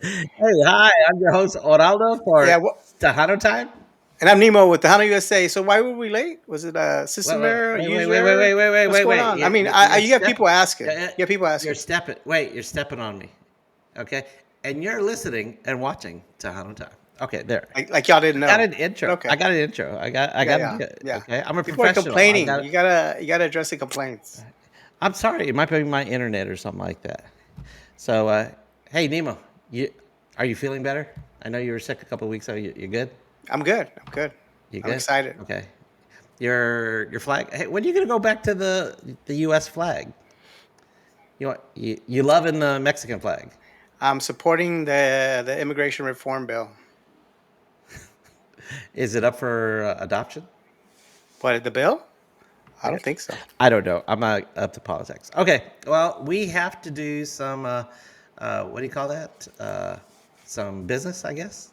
Hey, hi, I'm your host Oraldo Yeah, for Tejano Time. and I'm Nemo with Tejano USA. So why were we late? Was it a Wait, system wait, error, a wait, wait, user wait, wait, error? wait, wait, wait, What's wait, going wait. on? I mean, You're you get step, people asking. you're You get people you're asking. stepping. Wait, you're stepping on me. Okay, and you're listening and watching Tejano Time. Okay, there. Like y'all didn't I got know. an intro. But I okay. got an intro. I Yeah, got to yeah, do it. yeah. Okay, I'm a People are professional. complaining. You gotta address the complaints. I'm sorry. It might be my internet or something like that. So, hey, Nemo, are you feeling better? I know you were sick a couple of weeks ago. You good? I'm good. I'm good. You I'm good? excited. Okay. Your flag. Hey, when are you gonna go back to the U.S. flag? You loving the Mexican flag? I'm supporting the immigration reform bill. Is it up for adoption? What, the bill? I Okay. don't think so. I don't know. I'm not up to politics. Okay. Well, we have to do some. What do you call that? Some business, I guess.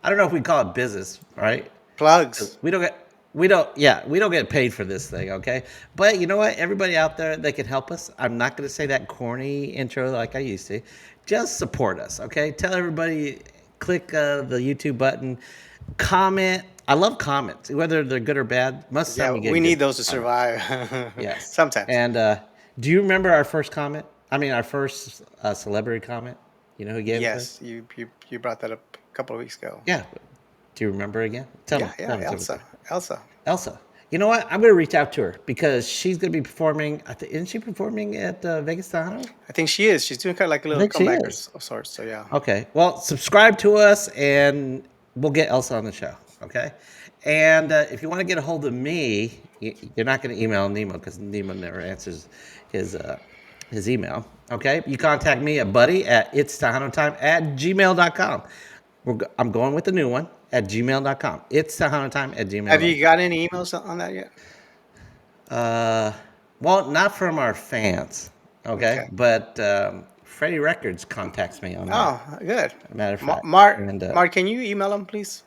I don't know if we call it business, right? Plugs. We don't get. We don't. Yeah, we don't get paid for this thing, okay? But you know what? Everybody out there that can help us. I'm not going to say that corny intro like I used to. Just support us, okay? Tell everybody. Click the YouTube button. Comment. I love comments, whether they're good or bad. Most of the time, Yeah, we we get need good those to comments. survive. Yes. Sometimes. And do you remember our first comment? I mean, our first celebrity comment. You know who gave it to us? Yes, you brought that up a couple of weeks ago. Yeah. Do you remember again? Tell me. Yeah, yeah, Tell me. Tell me. Tell Elsa. me. Elsa. Elsa. You know what? I'm going to reach out to her because she's going to be performing. Isn't she performing at Vegas Tejano? I think she is. She's doing kind of like a I little think she comeback is. of sorts. So yeah. Okay. Well, subscribe to us and we'll get Elsa on the show. Okay. And if you want to get a hold of me, you're not going to email Nemo because Nemo never answers his uh, his email. Okay. You contact me at buddy at ItsTejanoTime at gmail.com. I'm going with the new one at gmail.com. ItsTejanoTime at Have you gmail.com. got any emails on that yet? Uh, well, not from our fans, okay, Okay. but Freddie Records contacts me on there. Oh, good. Matter of fact, Mark, and Mark, can you email him, please?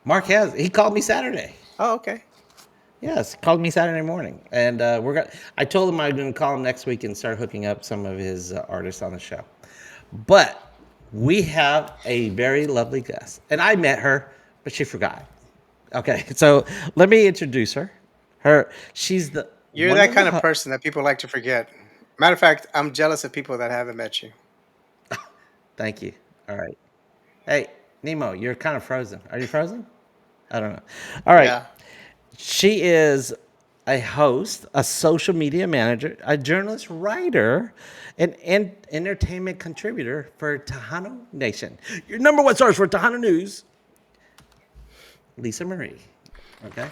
Mark he called me Saturday. Oh, okay. Yes, he called me Saturday morning, and we're gonna. I told him I was going to call him next week and start hooking up some of his artists on the show. But we have a very lovely guest, and I met her, but she forgot. Okay, so let me introduce her. She's the You're one that of the kind of person that people like to forget. Matter of fact, I'm jealous of people that haven't met you. Thank you. All right. Hey, Nemo, you're kind of frozen. Are you frozen? I don't know. All right. Yeah. She is a host, a social media manager, a journalist, writer, and entertainment contributor for Tejano Nation. Your number one source for Tejano News, Lisa Marie. Okay.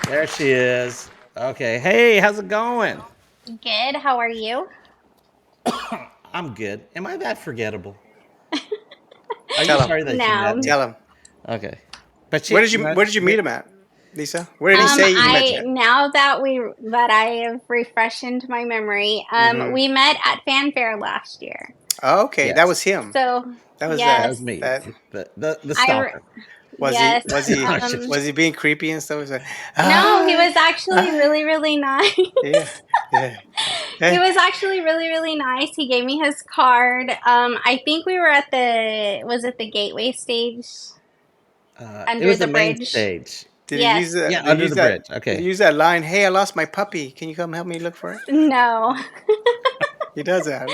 There she is. Okay. Hey, how's it going? Good. How are you? I'm good. Am I that forgettable? Are you Tell him. sorry that you met No. me? Tell him. Okay. But she, Where did you meet him at, Lisa? Where did he say he met you I at? now that I have refreshed my memory, Mm-hmm. we met at Fanfare last year. Oh, okay, that yes, was him. So That was that that. was yes, me, That the I re- stalker. was he. yes. Was he. No, just- Was he being creepy and stuff? He was like, No, he ah, was actually ah, really really nice. yeah, yeah. He Eh, was actually really really nice. He gave me his card. I think we were at the was it the gateway stage it under was the the main bridge? stage. Did he use Yes. that? Yeah, Did he under use the that? bridge. Did he Okay. use that line? Hey, I lost my puppy. Can you come help me look for it? No. He does that.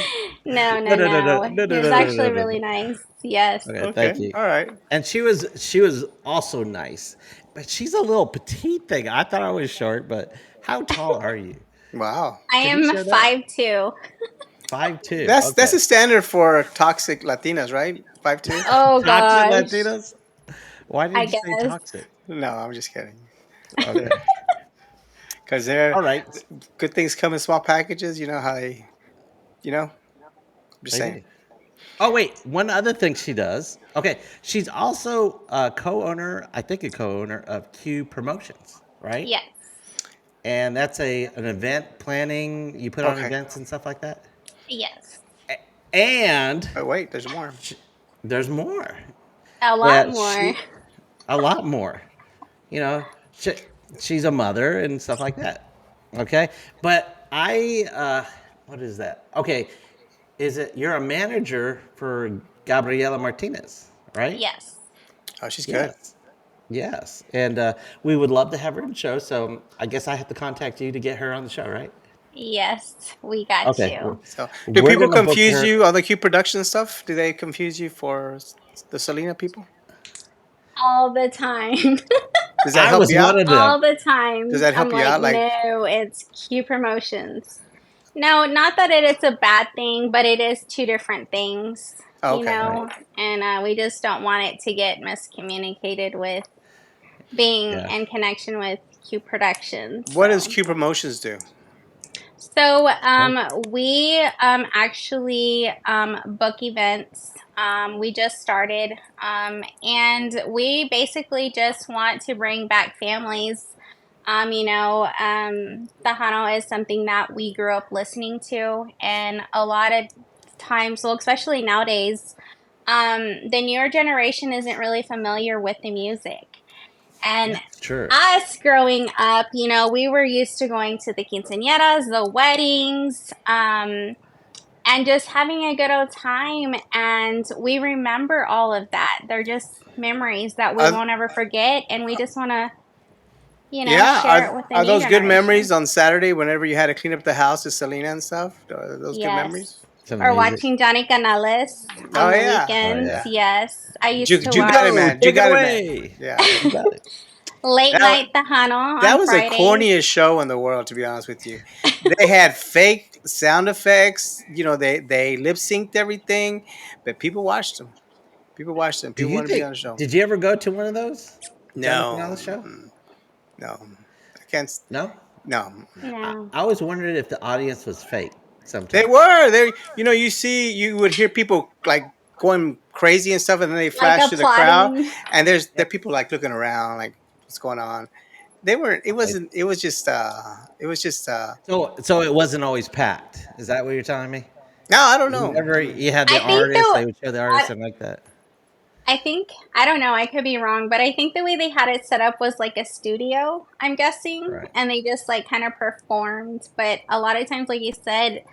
No, No, no, no, no, no, no. no, He no, was no, no, no, actually no, really no. nice. Yes. Okay, thank Okay. you. All right. And she was also nice, but she's a little petite thing. I thought I was short, but how tall are you? Wow. I Can you am share that? 5'2". 5'2". That's Okay. a standard for toxic Latinas, right? 5'2". Oh Toxic gosh. Latinos? Why I did you say guess. toxic? No, I'm just kidding. Okay. Because they're All right. good things come in small packages. You know how they. You know. I'm just They saying. do. Oh wait, one other thing she does. Okay, she's also a co-owner, I think a co-owner of Q Promotions, right? Yes. And that's an event planning. You put on Okay. events and stuff like that. Yes. And Oh wait, there's more. sh there's more. A lot Yeah, more. a lot more. You know, she's a mother and stuff like that. Okay, but What is that? Okay, is it you're a manager for Gabriela Martinez, right? Yes. Oh, she's good. Yes. Yes. And we would love to have her on the show. So I guess I have to contact you to get her on the show, right? Yes, we got Okay. you. So, do We're people going to book confuse her. you on the Q production stuff? Do they confuse you for the Selena people? All the time. Does that I help was you one out? of them. All the Does time. that I'm help you like, out? Like, no, it's Q Promotions. No, not that it's a bad thing, but it is two different things, oh, you okay. Right. know, and we just don't want it to get miscommunicated with being Yeah. in connection with Q Productions. What does So, Q Promotions do? so Well, we actually book events. We just started, and we basically just want to bring back families. Tejano is something that we grew up listening to, and a lot of times, well, especially nowadays, the newer generation isn't really familiar with the music. And that's true. us growing up, we were used to going to the quinceañeras, the weddings, and just having a good old time. And we remember all of that. They're just memories that we Are, won't ever forget. And we just want to, yeah, share it with the are new those good generation. memories on Saturday whenever you had to clean up the house to Selena and stuff? Are those good Yes. memories? Some Or music. watching Johnny Canales Oh on the yeah, Oh, weekends. yeah. yeah. Yes. I used You, to you got it, watch Go. man. You Take it got it, man. away. Yeah. You got it. Late That Night Tejano that on was the Fridays. corniest show in the world, to be honest with you. They had fake sound effects. They lip synced everything, but people watched them. People watched them. Do People you wanted to be think, on the show. did you ever go to one of those? Johnny No, Canales show? no, I can't. No? No, No. I always wondered if the audience was fake they sometimes. were. They, you would hear people like going crazy and stuff, and then they Like flash to the crowd, applauding. and there Yeah. people like looking around, like what's going on. They weren't. It Okay. wasn't. It was just. It was just. So it wasn't always packed. Is that what you're telling me? No, I don't know. Whenever you had the I think artist, though, they would show the I, artist and like that. I think I don't know. I could be wrong, but I think the way they had it set up was like a studio. I'm guessing, Right. and they just like kind of performed. But a lot of times, like you said,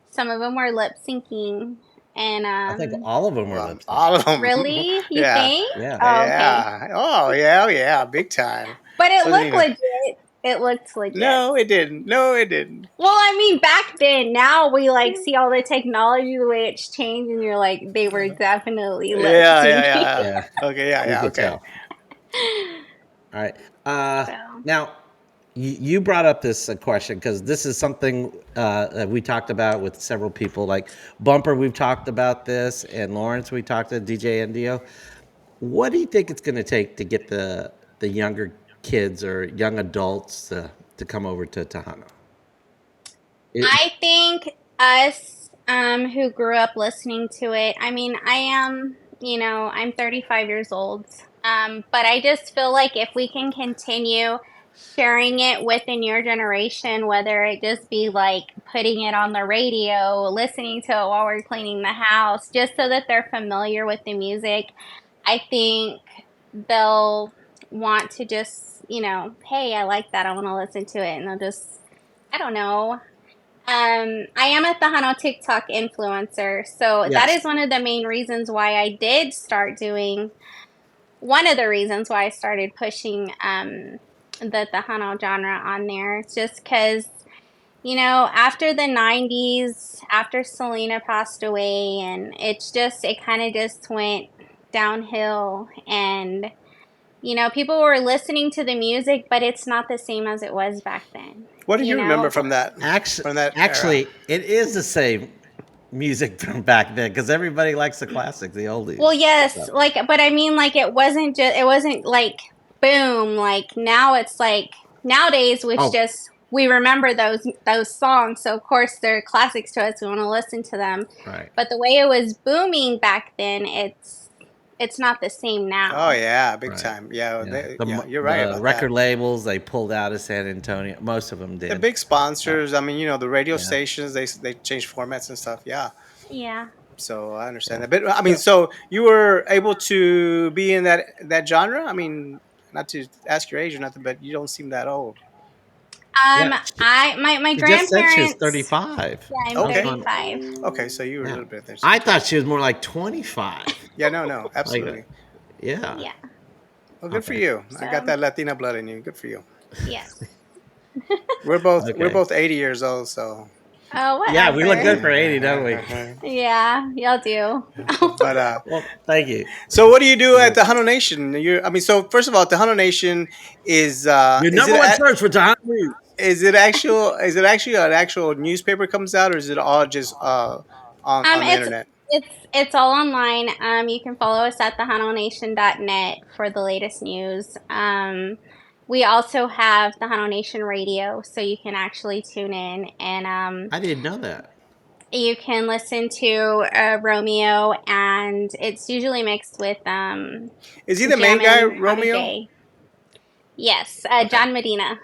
some of them were lip syncing, and I think all of them were Well, lip sync. all of them. really, you Yeah. think? Yeah. Oh, okay. Yeah. Oh yeah. Oh yeah. Big time. But it Wasn't looked even. legit. It looked legit. No, it didn't. No, it didn't. Well, I mean, back then, now we like see all the technology, the way it's changed, and you're like, they were definitely lip Yeah. Yeah. syncing. Yeah. Yeah. Okay. Yeah. You Yeah. could Okay. tell. All right. Uh, So, now, you brought up this question because this is something that we talked about with several people. Like Bumper, we've talked about this, and Lawrence, we talked to DJ Ndio. What do you think it's going to take to get the younger kids or young adults to come over to Tejano? It, I think us who grew up listening to it, I mean, I am, I'm 35 years old, but I just feel like if we can continue sharing it within your generation, whether it just be like putting it on the radio, listening to it while we're cleaning the house, just so that they're familiar with the music, I think they'll want to just, hey, I like that. I want to listen to it. And they'll just, I don't know. I am a Tejano TikTok influencer, so that yes. is one of the main reasons why I did start doing. One of the reasons why I started pushing the Tejano genre on there. It's just because after the '90s, after Selena passed away, and it kind of just went downhill, and people were listening to the music, but it's not the same as it was back then. What do You you remember know, from that? Actually, From that era? actually, it is the same music from back then because everybody likes the classics, the well, oldies. yes, So, like, but I mean, like, it wasn't like boom. Like now, it's like nowadays, which oh, just we remember those songs, so of course they're classics to us. We want to listen to them, right. but the way it was booming back then, it's not the same Oh now. yeah, big Right. time. Yeah, Yeah. yeah, you're right The about that. record labels they pulled out of San Antonio. Most of them The did. big sponsors. I mean, the radio Yeah. stations. They change formats and stuff. Yeah, Yeah. so I understand Yeah. that. But I mean, so you were able to be in that genre. I mean, not to ask your age or nothing, but you don't seem that old. Yeah, My she just said she was grandparents. 35. Yeah, I'm I was Okay. going, 35. Okay. So you were a yeah. little bit there. I thought she was more like 25. Yeah. No. No. Like, Absolutely. yeah. Yeah. Well, good for Okay. you. I got So that Latina blood in you. Good for you. yes. We're Okay. both 80 years old. So Oh, Yeah, we look good whatever. for 80, don't we? Yeah, y'all do. but Well, thank you. so what do you do at Tejano Nation? I mean, so first of all, Tejano Nation Your is it number one source for Tejano News. is it actually an actual newspaper comes out, or is it all just on the It's internet? it's all online. You can follow us at thehanonation.net for the latest news. We also have the Hano Nation Radio, so you can actually tune in and I didn't know that. you can listen to Romeo, and it's usually mixed with Is he the main guy, Jammin' on a Romeo? Day. Yes, Okay. John Medina.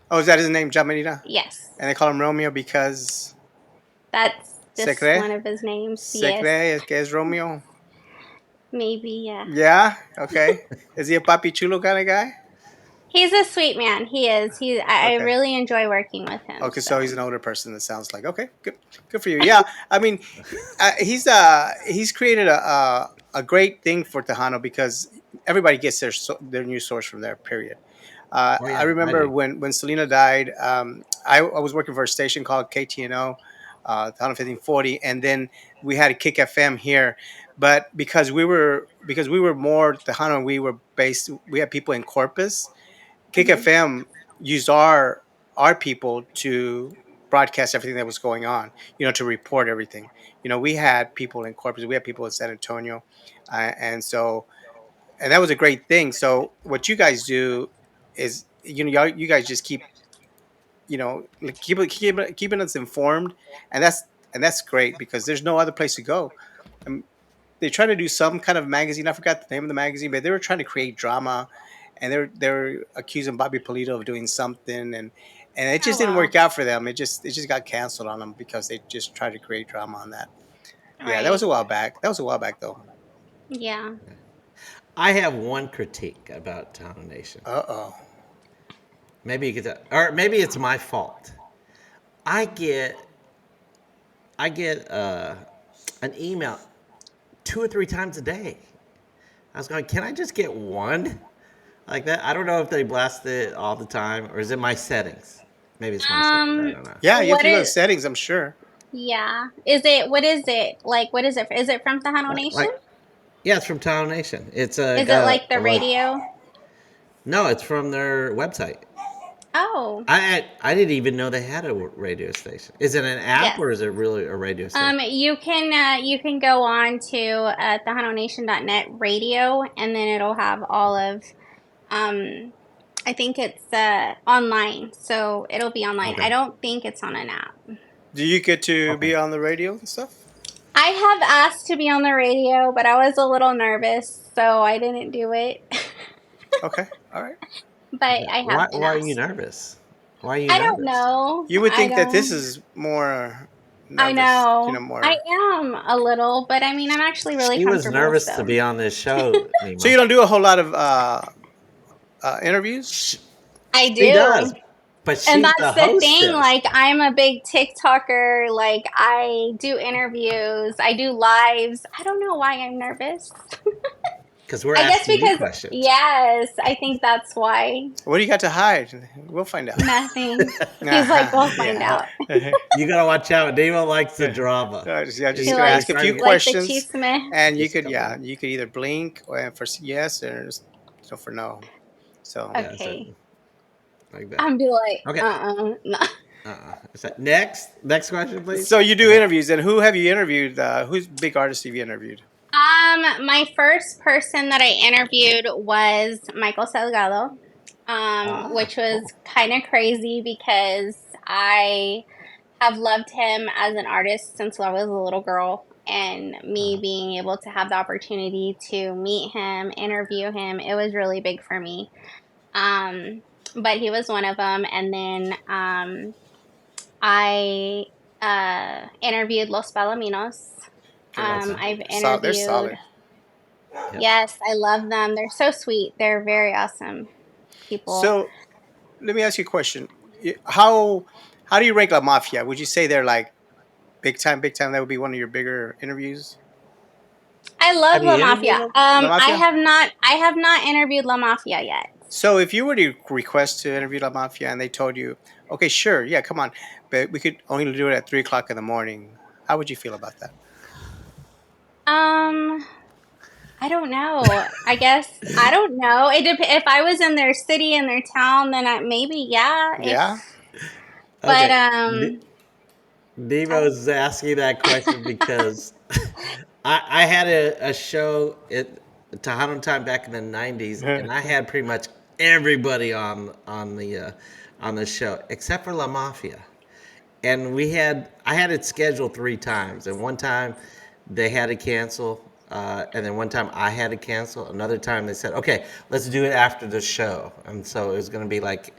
Oh, is that his name, John Medina? Yes, And they call him Romeo because that's se just cree one of his names. se Yes, cree que es Romeo. maybe, yeah. Yeah. Okay. Is he a papi chulo kind of guy? He's a sweet man. He is. I Okay. really enjoy working with him. Okay, so he's So, an older person. That sounds like okay, good for you. Yeah, I mean, he's created a great thing for Tejano because everybody gets their news source from there. Period. Oh, I yeah, I remember do. when Selena died. I was working for a station called KTNO, Tejano 1540, and then we had a Kick FM here. But because we were more Tejano, we had people in Corpus. Kick mhm. FM used our people to broadcast everything that was going on, to report everything. We had people in Corpus, we had people in San Antonio, and that was a great thing. So what you guys do is, you guys just keep, like, keeping us informed, and that's great because there's no other place to go. They tried to do some kind of magazine. I forgot the name of the magazine, but they were trying to create drama, and they're accusing Bobby Polito of doing something, and it Oh just didn't well, work out for them. It just got canceled on them because they just tried to create drama on that. Yeah, that was right. a while back. That was a while back though. Yeah. I have one critique about Tejano Nation. Uh Maybe you could, or maybe it's my fault. I get, I get an email 2 or 3 times a day. I was going, can I just get one like that? I don't know if they blast it all the time, or is it my settings? Maybe it's my settings. I don't know. Yeah, you have What to go to is? settings. I'm sure. Yeah. Is it? What is it? Like, what is it? Is it from the Hano Nation? Like yeah, it's from Town Nation. It's Is it got like the like radio? no, it's from their website. Oh, I didn't even know they had a radio station. Is it an app yes. or is it really a radio station? You can go on to thehanonation.net radio, and then it'll have all of I think it's online, so it'll be online. I Okay. don't think it's on an app. Do you get to Okay. be on the radio and stuff? I have asked to be on the radio, but I was a little nervous, so I didn't do it. Okay, all right. But Okay. I Why have been why are you asked. nervous? Why are you I don't nervous? know. You would I think that this don't. is more I nervous, know. I more. am a little, but I mean, I'm actually really She was comfortable, nervous to so be on this show, So Nemo. you don't do a whole lot of interviews? She, I she does, do. but And she's the that's the thing. hostess. Like, I'm a big TikToker. Like, I do interviews, I do lives. I don't know why I'm nervous. Because we're I guess asking you because, questions. yes, I think that's why. What do you got to hide? We'll find out. Nothing. He's like, we'll find Yeah. out. You gotta watch out. Nemo likes the drama. Just He gonna ask likes a few like the questions, chisme. and you Just a could, couple. you could either blink or for yes or for no. So Yeah, so Okay. like that. I'm be like, Okay. no. Is that next question, please? so you do interviews, and who have you interviewed? Who's big artists have you interviewed? My first person that I interviewed was Michael Salgado, Ah, which was cool. kind of crazy because I have loved him as an artist since I was a little girl. And me Uh, being able to have the opportunity to meet him, interview him, it was really big for me. Um, but he was one of them. And then I interviewed Los Palominos. Yes, I've they're interviewed. solid. yep. Yes, I love them. They're so sweet. They're very awesome people. So let me ask you a question. how do you rank La Mafia? Would you say they're like big time, big time? That would be one of your bigger interviews. I love Have you La interviewed Mafia. them? La Mafia. I have not interviewed La Mafia yet. So if you were to request to interview La Mafia and they told you, okay, sure, yeah, come on, but we could only do it at 3 o'clock in the morning, how would you feel about that? Um, I don't know. I guess I don't know. If I was in their city and their town, then maybe yeah. Yeah. But Okay. I, Nemo's asking that question because I had a show at Tejano Time back in the '90s, and I had pretty much everybody on the show except for La Mafia. And I had it scheduled 3 times, and one time they had to cancel, and then one time I had to cancel. Another time they said, okay, let's do it after the show. And so it was going to be like,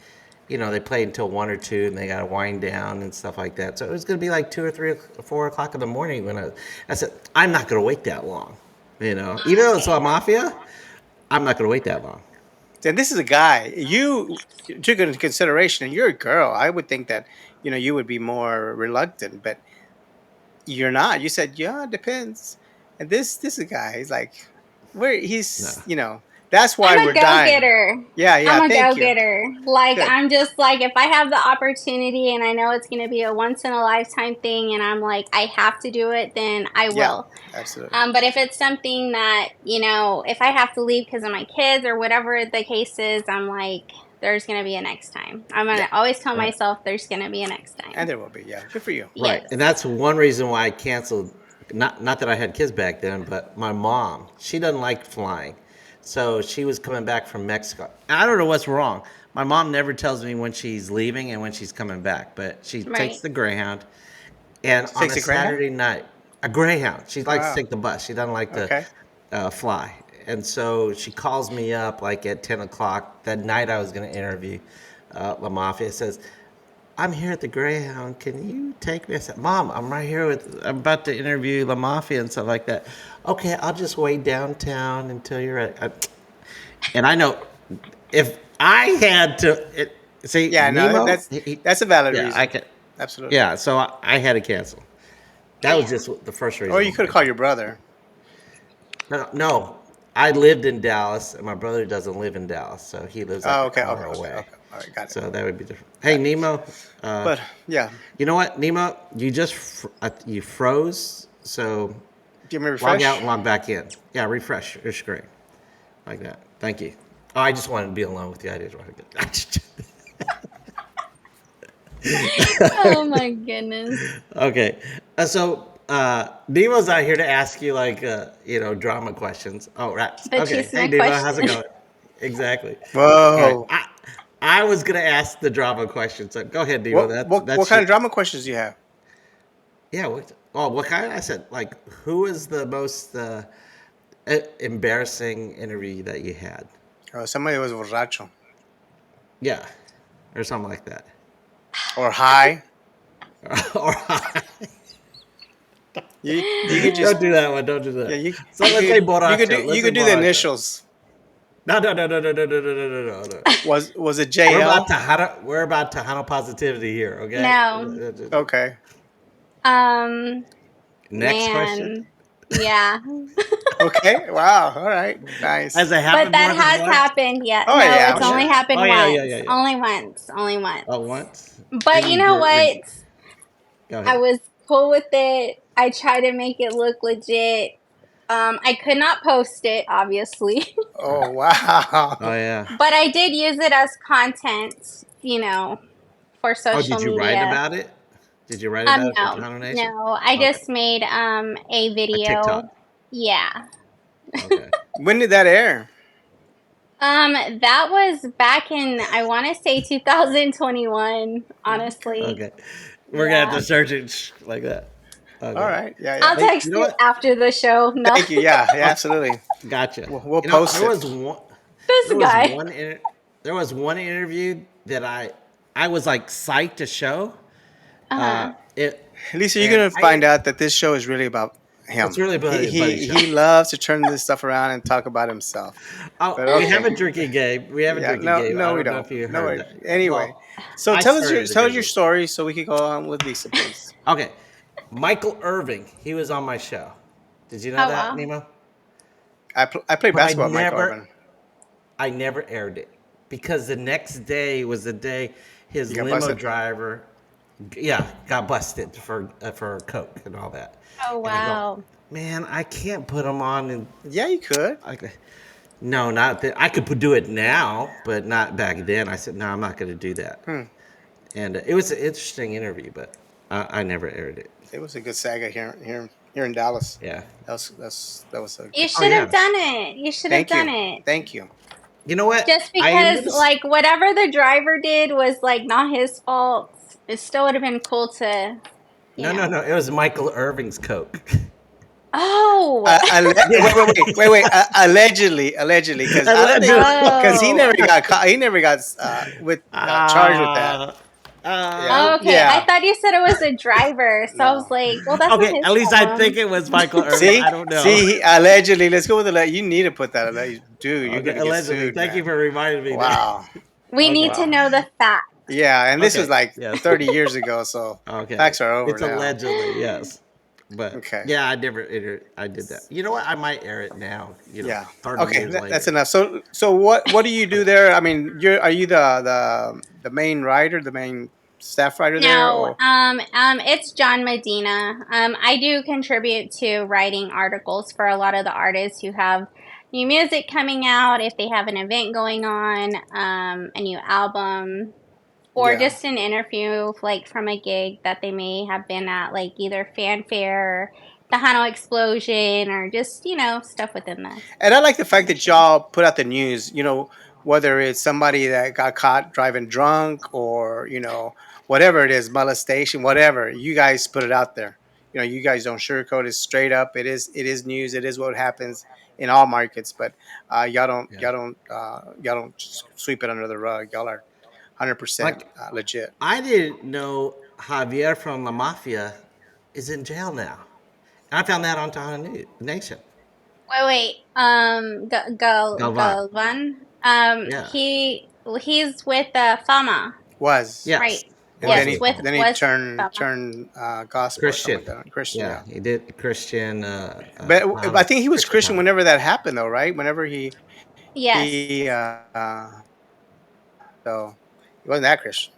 they played until 1 or 2, and they got to wind down and stuff like that. So it was going to be like 2 or 3 or 4 o'clock in the morning when I said, I'm not going to wait that long. Even though it's La Mafia, I'm not going to wait that long. And this is a guy you took into consideration, and you're a girl. I would think that you would be more reluctant, but you're not. You said, yeah, it depends. And this is a guy. He's like, where No. he's that's why I'm a we're go dying. getter. Yeah, yeah. I'm a Thank go you. getter. Like Good. I'm just like if I have the opportunity and I know it's going to be a once in a lifetime thing, and I'm like I have to do it, then I Yeah, will. absolutely. But if it's something that if I have to leave because of my kids or whatever the case is, I'm like there's going to be a next time. I'm going Yeah, to always tell Right. myself there's going to be a next and time. there will be. Yeah, good for you. Right, Yes. and that's one reason why I canceled. Not that I had kids back then, but my mom, she doesn't like flying, so she was coming back from Mexico. I don't know what's wrong. My mom never tells me when she's leaving and when she's coming back, but she takes Right. the Greyhound. And She on takes a a Greyhound. Saturday night, a Greyhound. She likes to Wow. take the bus. She doesn't like to Okay. fly. And so she calls me up like at 10 o'clock that night I was going to interview La Mafia. Says, I'm here at the Greyhound. Can you take me? I said, Mom, I'm about to interview La Mafia and stuff like that. Okay, I'll just wait downtown until you're ready. And I know if I had to, see, Yeah. No, Nemo, that's a valid yeah, I reason. could, Absolutely. yeah, so I had to cancel. That was Yeah. just the first Or reason you could why I call your canceled. brother. No, I lived in Dallas, and my brother doesn't live in Dallas, so he lives like Oh, an okay. Okay. hour Okay. away. Okay. All right. Got it. So that would be different. Hey, Got it. Nemo, uh, But yeah, you know what, Nemo, you just you froze. So give me a log out refresh. and log back in. Yeah, refresh your screen like that. Thank you. Oh, I just wanted to be alone with you. I didn't want to Oh my goodness. Okay. Nemo's out here to ask you like drama questions. Oh, right. The Okay. Hey chismet Nemo, how's it question. going? Exactly. All right. Whoa. I was gonna ask the drama question, so go ahead, Nemo. What That's what what that's kind your, of drama questions do you have? yeah. What kind? I said like who is the most embarrassing interview that you had? Somebody was borracho Yeah, or something like that. or high. Or You could just don't do that one. Don't do yeah that. you So you let's say could you could do borracho. you Let's say could do the borracho. initials. No, no, no, no, no, no, no, no, no, no, no. Was it We're JL? about Tejano positivity here, okay? No. Okay. Um, Next question. man. Yeah. Okay. Wow. All right. Has Nice. it But happened more that than has once? happened, yeah. Oh No, yeah, Oh I'm it's only sure. yeah. happened Oh yeah, yeah, once. yeah, yeah. Only once. Only once. Oh, once. But And you you know what? go I ahead. was cool with it. I tried to make it look legit. I could not post it, obviously. Oh Right. Oh wow. yeah. But I did use it as content, for Oh, social did you write media. about it? Did you write about it for No, Tejano Nation? no. I Okay. just made a A video. TikTok. Yeah. Okay. When did that air? That was back in I want to say 2021, Okay. honestly. Okay. We're gonna have Yeah. to search it like that. All Okay. right. Yeah. I'll Yeah. Hey, you text know you what? after the show. No. Thank you. Yeah. Yeah. Oh, Absolutely. gotcha. We'll You know, post it. This there was guy. there was one interview that I was like psyched to show. Uh-huh. It Lisa, you're and gonna I find out that this show is really about It's him. really buddy show. He loves to turn this stuff around and talk about himself. Oh, But we have okay, a drinking game. We have a yeah, drinking no, game. I no, we don't know don't. if you No, heard that. anyway. Well, So I started the tell us your drinking. story so we can go on with Lisa, please. Okay, Michael Irving. He was on my show. Did you know Oh that, wow. Nemo? I played But basketball with Michael Irvin. I never aired it because the next day was the day his You got limo busted. driver, yeah, got busted for coke and all that. Oh And I go, wow. man, I can't put him on. And Yeah, you could. no, not that. I could do it now, but not back then. I said, no, I'm not going to do that. Hmm. And it was an interesting interview, but I never aired it. It was a good saga here in Dallas. Yeah. That was a You good. Oh should have yeah. done it. You should have Thank done you, it. thank you. You know what? Just I am because, gonna. like, whatever the driver did was like not his fault. It still would have been cool to, you No, no, know. no. It was Michael Irving's coke. Oh. Allegedly, because I don't think because he Oh. never got caught. He never got charged with that. Ah. Yeah, Okay. I yeah. thought you said it was the driver, so I was No. like, well, that's not Okay, his at least I problem. think it was Michael Irving. See, I don't know. allegedly. Let's go with you need to put that. Dude, you're Okay, gonna get allegedly. sued, Thank man. you for reminding me. Wow. We Okay. need to know the facts. Yeah, and this was Okay. like Yes. 30 years ago, so Okay. facts are over It's now. allegedly, yes. But Okay. yeah, I did that. You know what? I might air it now. Yeah. 30 Okay, years that's later. enough. So what do you do there? I mean, are you the main writer, the main staff writer there, No, or it's John Medina. I do contribute to writing articles for a lot of the artists who have new music coming out, if they have an event going on, a new album, or yeah? just an interview, like from a gig that they may have been at, like either fanfare, Tejano explosion, or just stuff within that. And I like the fact that y'all put out the news. Whether it's somebody that got caught driving drunk, or whatever it is, molestation, whatever. You guys put it out there. You guys don't sugarcoat it, straight up. It is news. It is what happens in all markets. But y'all don't Yeah. y'all don't just sweep it under the rug. Y'all are 100% Like, legit. I didn't know Javier from La Mafia is in jail now. And I found that on Tejano Nation. Wait. Galvan. Galvan. Yeah. He's with Fama, Was. Yes. right? And Yes, then he with then he was turned Fama. gospel or Christian. something like that. Christian, Yeah, yeah. he did Christian. But I think he was Christian Tejano. whenever that happened, though, right? Whenever Yes. he so he wasn't that Christian.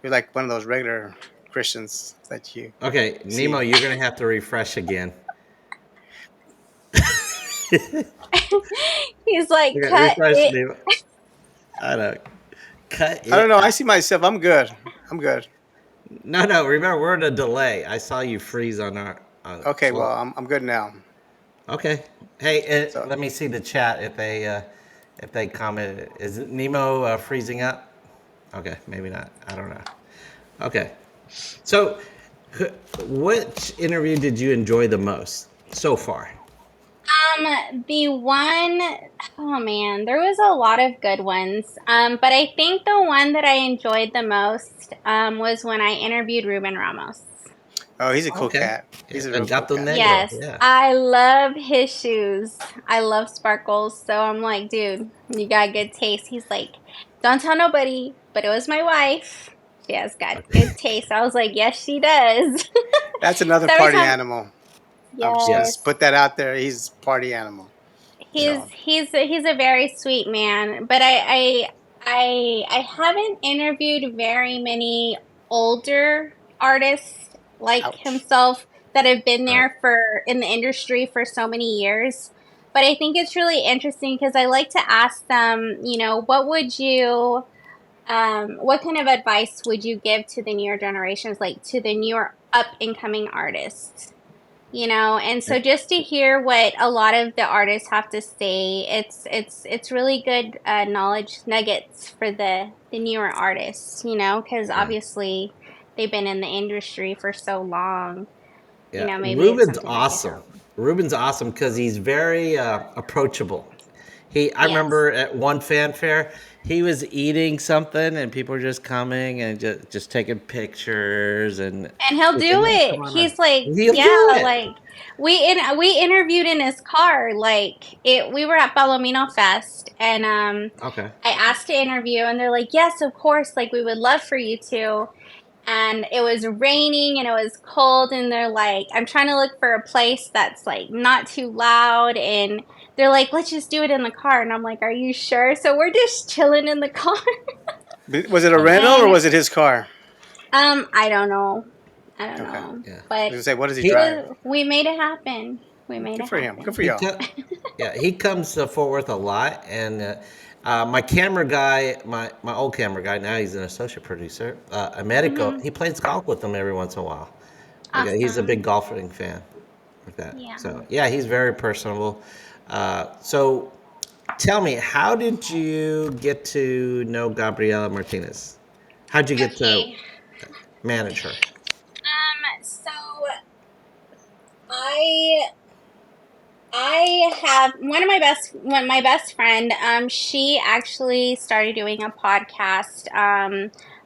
He was like one of those regular Christians that you Okay, see. Nemo, you're gonna have to refresh again. He's like, Okay, cut refresh, it. Nemo. I don't cut it. I don't know. I out. see myself. I'm good. I'm good. No. Remember, we're in a delay. I saw you freeze on our. Okay, well, I'm good now. Okay. Hey, So let me see the chat if they comment. Is it Nemo freezing up? Okay, maybe not. I don't know. Okay. So, which interview did you enjoy the most so far? The one, oh man, there was a lot of good ones. But I think the one that I enjoyed the most was when I interviewed Ruben Ramos. he's a cool Okay. cat. He's a El real cool Gato cat. Negro. Yes, Yeah. I love his shoes. I love sparkles. So I'm like, dude, you got good taste. He's like, don't tell nobody, but it was my wife. She has got good taste. I was like, yes, she does. That's another So every party time, animal. yes, Just put that out there. He's a party animal. he's So he's a very sweet man. But I haven't interviewed very many older artists like ouch. himself that have been Right. there for in the industry for so many years. But I think it's really interesting because I like to ask them, what kind of advice would you give to the newer generations, like to the newer up and coming artists? And so just to hear what a lot of the artists have to say, it's really good knowledge nuggets for the newer artists, because Yeah. obviously they've been in the industry for so long. Yeah. Maybe it's Ruben's something that can awesome. help. Ruben's awesome because he's very approachable. I Yes. remember at one fanfare, he was eating something, and people were just coming and just taking pictures, and And he'll he said, do "Yeah, it. come on in." He's like, He'll yeah, do it. like we interviewed in his car. Like it, we were at Palomino Fest, and Okay. I asked to interview, and they're like, yes, of course, like we would love for you to. And it was raining and it was cold, and they're like, I'm trying to look for a place that's like not too loud, and they're like, let's just do it in the car, and I'm like, are you sure? So we're just chilling in the car. Was it a Oh, rental or And was it his car? I don't know. I don't Okay. know. yeah. I But was gonna say, what does he it He drive? was, we made it happen. We made Good it for him. Good happen. for he y'all. co- yeah, he comes to Fort Worth a lot, and my camera guy, my old camera guy, now he's an associate producer. Americo, Hmm. he plays golf with them every once in a while. Okay, he's a Awesome. big golfing fan. Like that. Yeah. So yeah, he's very personable. So tell me, how did you get to know Gabriela Martinez? How'd you get to Okay. manage her? So I I have my best friend. She actually started doing a podcast,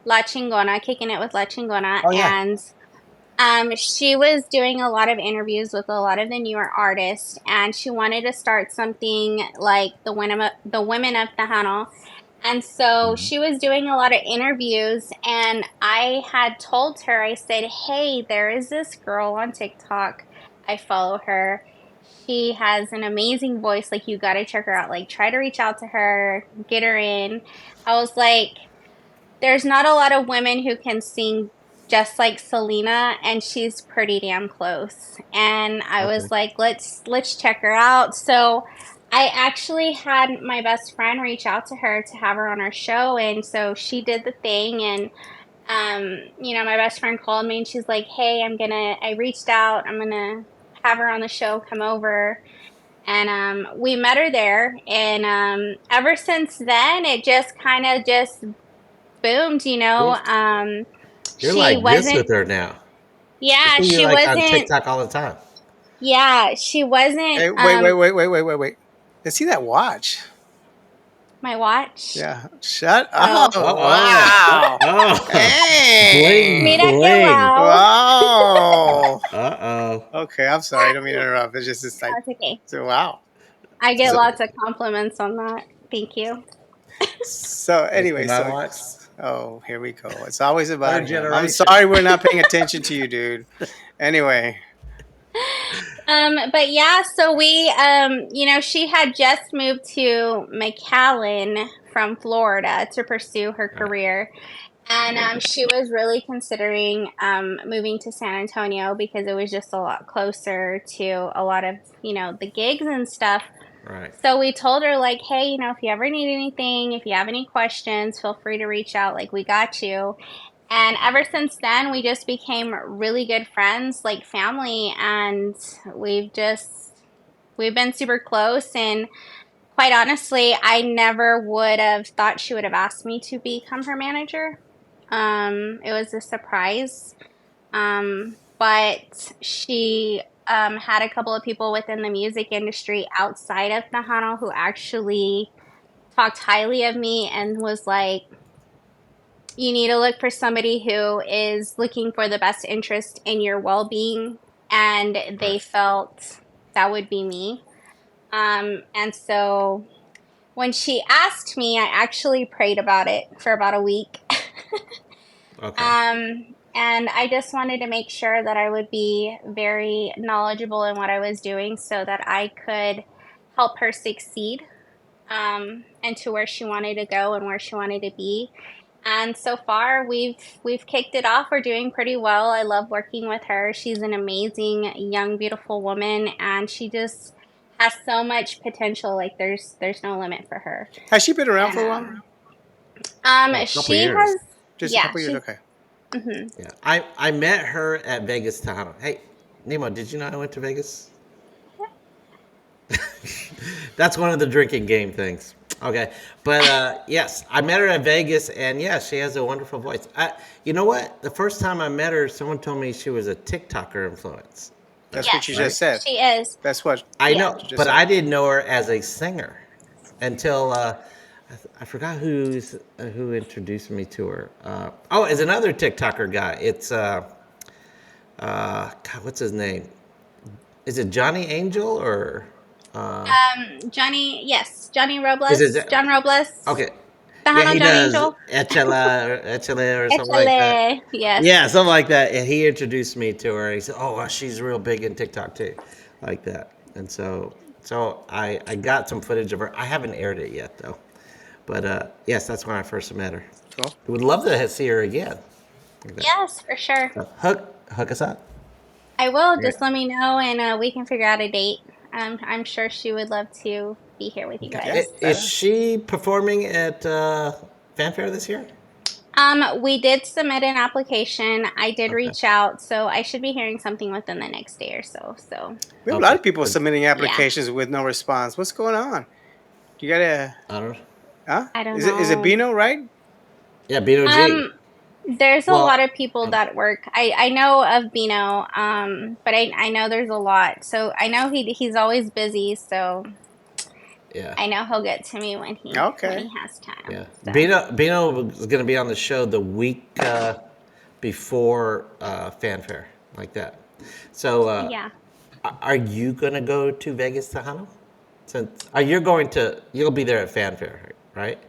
La Chingona, kicking it with La Chingona, Oh yeah. and she was doing a lot of interviews with a lot of the newer artists, and she wanted to start something like the Women of Tejano. And so Mhm. she was doing a lot of interviews, and I had told her, I said, hey, there is this girl on TikTok. I follow her. She has an amazing voice. Like, you got to check her out. Like, try to reach out to her, get her in. I was like, there's not a lot of women who can sing just like Selena, and she's pretty damn close. And I Okay. was like, let's check her out. So I actually had my best friend reach out to her to have her on our show, and so she did the thing. And my best friend called me, and she's like, hey, I reached out, I'm gonna have her on the show, come over. And we met her there, and ever since then it just kind of just boomed. You're, you're She like this wasn't, with her now. I yeah, see you she like on wasn't, TikTok all the time. yeah, she wasn't, Hey, wait. Let's see that watch. my watch. Yeah. Shut up. Oh, Uh oh. Wow. Oh. Bling Hey. mira que bling. wow. Wow. Uh oh. Okay, I'm sorry. I don't mean to interrupt. It's like, That's okay. so, wow. I get So, lots of compliments on that. Thank you. So what's the anyway, my watch? oh, here we go. It's always about Third him. I'm generation. sorry we're not paying attention to you, dude. Anyway, But yeah, so she had just moved to McAllen from Florida to pursue her All right. career. And she was really considering moving to San Antonio because it was just a lot closer to a lot of, the gigs and stuff. Right. So we told her, like, hey, if you ever need anything, if you have any questions, feel free to reach out. Like, we got you. And ever since then, we just became really good friends, like family. And we've been super close. And quite honestly, I never would have thought she would have asked me to become her manager. It was a surprise. But she had a couple of people within the music industry outside of Tejano who actually talked highly of me and was like, you need to look for somebody who is looking for the best interest in your well being. And they Right. felt that would be me. And so when she asked me, I actually prayed about it for about a week. Okay. And I just wanted to make sure that I would be very knowledgeable in what I was doing so that I could help her succeed and to where she wanted to go and where she wanted to be. And so far, we've kicked it off. We're doing pretty well. I love working with her. She's an amazing, young, beautiful woman, and she just has so much potential. Like there's no limit for her. has she been around And for a while? Oh, a couple she years. has, Just a yeah, couple years. she's. Okay. Hmm. Yeah. I met her at Vegas Tejano. Hey, Nemo, did you know I went to Vegas? That's one of the drinking game things. Okay, but yes, I met her at Vegas, and yeah, she has a wonderful voice. You know what? The first time I met her, someone told me she was a TikToker influence. That's what you Yes, Right? just said. she is. That's what I Yeah. know, you just but said. I didn't know her as a singer until I forgot who introduced me to her. Oh, it's another TikToker guy. It's God, what's his name? Is it Johnny Angel or uh, Johnny, yes, Johnny is Robles, it? John Robles, Okay, yeah, Tejano he John does Angel, Echela or something like that. Échale, Yeah, yes. something like that. And he introduced me to her. He said, "Oh, well, she's real big in TikTok too, like that." And so I got some footage of her. I haven't aired it yet though, but yes, that's when I first met her. Cool. Would love to see her again. Like that. Yes, for sure. So hook us up. I will. Right. Just let me know, and we can figure out a date. I'm sure she would love to be here with you Okay. Yeah. guys. Is Badass. she performing at Fanfare this year? We did submit an application. I did Okay. reach out, so I should be hearing something within the next day or so. So, We have a lot Okay. of people Good. submitting yeah, applications with no response. What's going on? You gotta, I don't know. huh? I don't Is it know. Bino, right? Yeah, BOG. Um, there's a lot Well, of people that work. I know of Bino, but I know there's a lot. So I know he's always busy. So yeah. I know he'll get to me when Okay. he has time. Yeah, So Bino was going to be on the show the week before Fanfare, like that. So, yeah, are you going to go to Vegas, Tejano? Since you'll be there at Fanfare, right?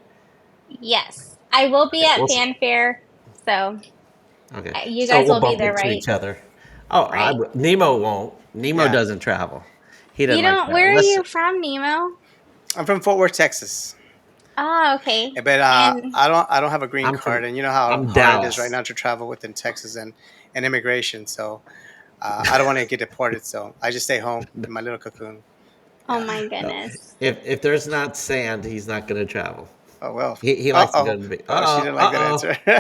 yes, I will be Okay, at Fanfare. So okay. you So guys we'll will be bump there, into right? each other. Oh, Right. Nemo won't. Nemo Yeah. doesn't travel. He You doesn't like don't. that Where are unless you from, Nemo? I'm from Fort Worth, Texas. Oh, okay. But And I don't have a green I'm from card, and you know how I'm hard it is right Dallas. now to travel within Texas and immigration. So I don't want to get deported. So I just stay home in my little cocoon. oh Yeah. my No, goodness. if there's not sand, he's not going to travel. Oh well. He Uh likes to go oh. to the beach. Oh, she Uh didn't oh. like that Uh answer. oh.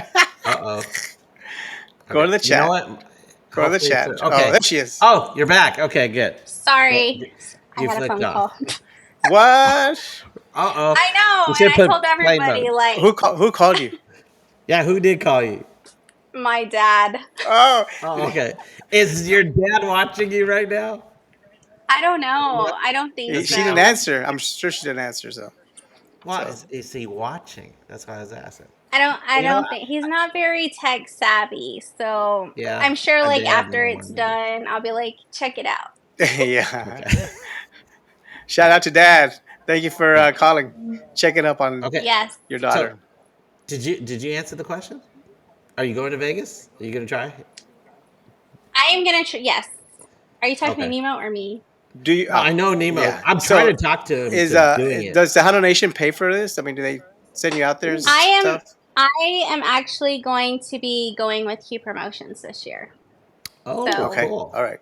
Uh oh. Go Okay. to the You know chat. what? Go to the Hopefully it's chat. Oh, okay. there she is. Oh, you're back. Okay, good. Well, Sorry, I you had a flicked phone off. call. What? Uh oh. I know, You and should I told put play everybody mode. like Who called you? Yeah, who did call you? my dad. Oh, Oh, okay. Is your dad watching you right now? I don't know. What? I don't think Does she he didn't so. know? answer. I'm sure she didn't answer. So Why so is he watching? That's why I was asking. I You know don't what? think he's not very tech savvy. So Yeah, I'm sure my like dad after never it's wanted me to. done, I'll be like, check it out. yeah. Okay. Shout All out right. to Dad. Thank you for Yeah. calling, checking up on Okay. Yes. your So, daughter. did you answer the question? Are you going to Vegas? Are you going to try? I am gonna yes. Are you talking to Okay. Nemo or me? Do you? No, I know Nemo. Yeah. I'm trying So to talk to him is to doing it. does the Hano Nation pay for this? I mean, do they send you out there and I Ooh. am stuff? I am actually going to be going with Q Promotions this year. Oh, So Okay. cool. All right.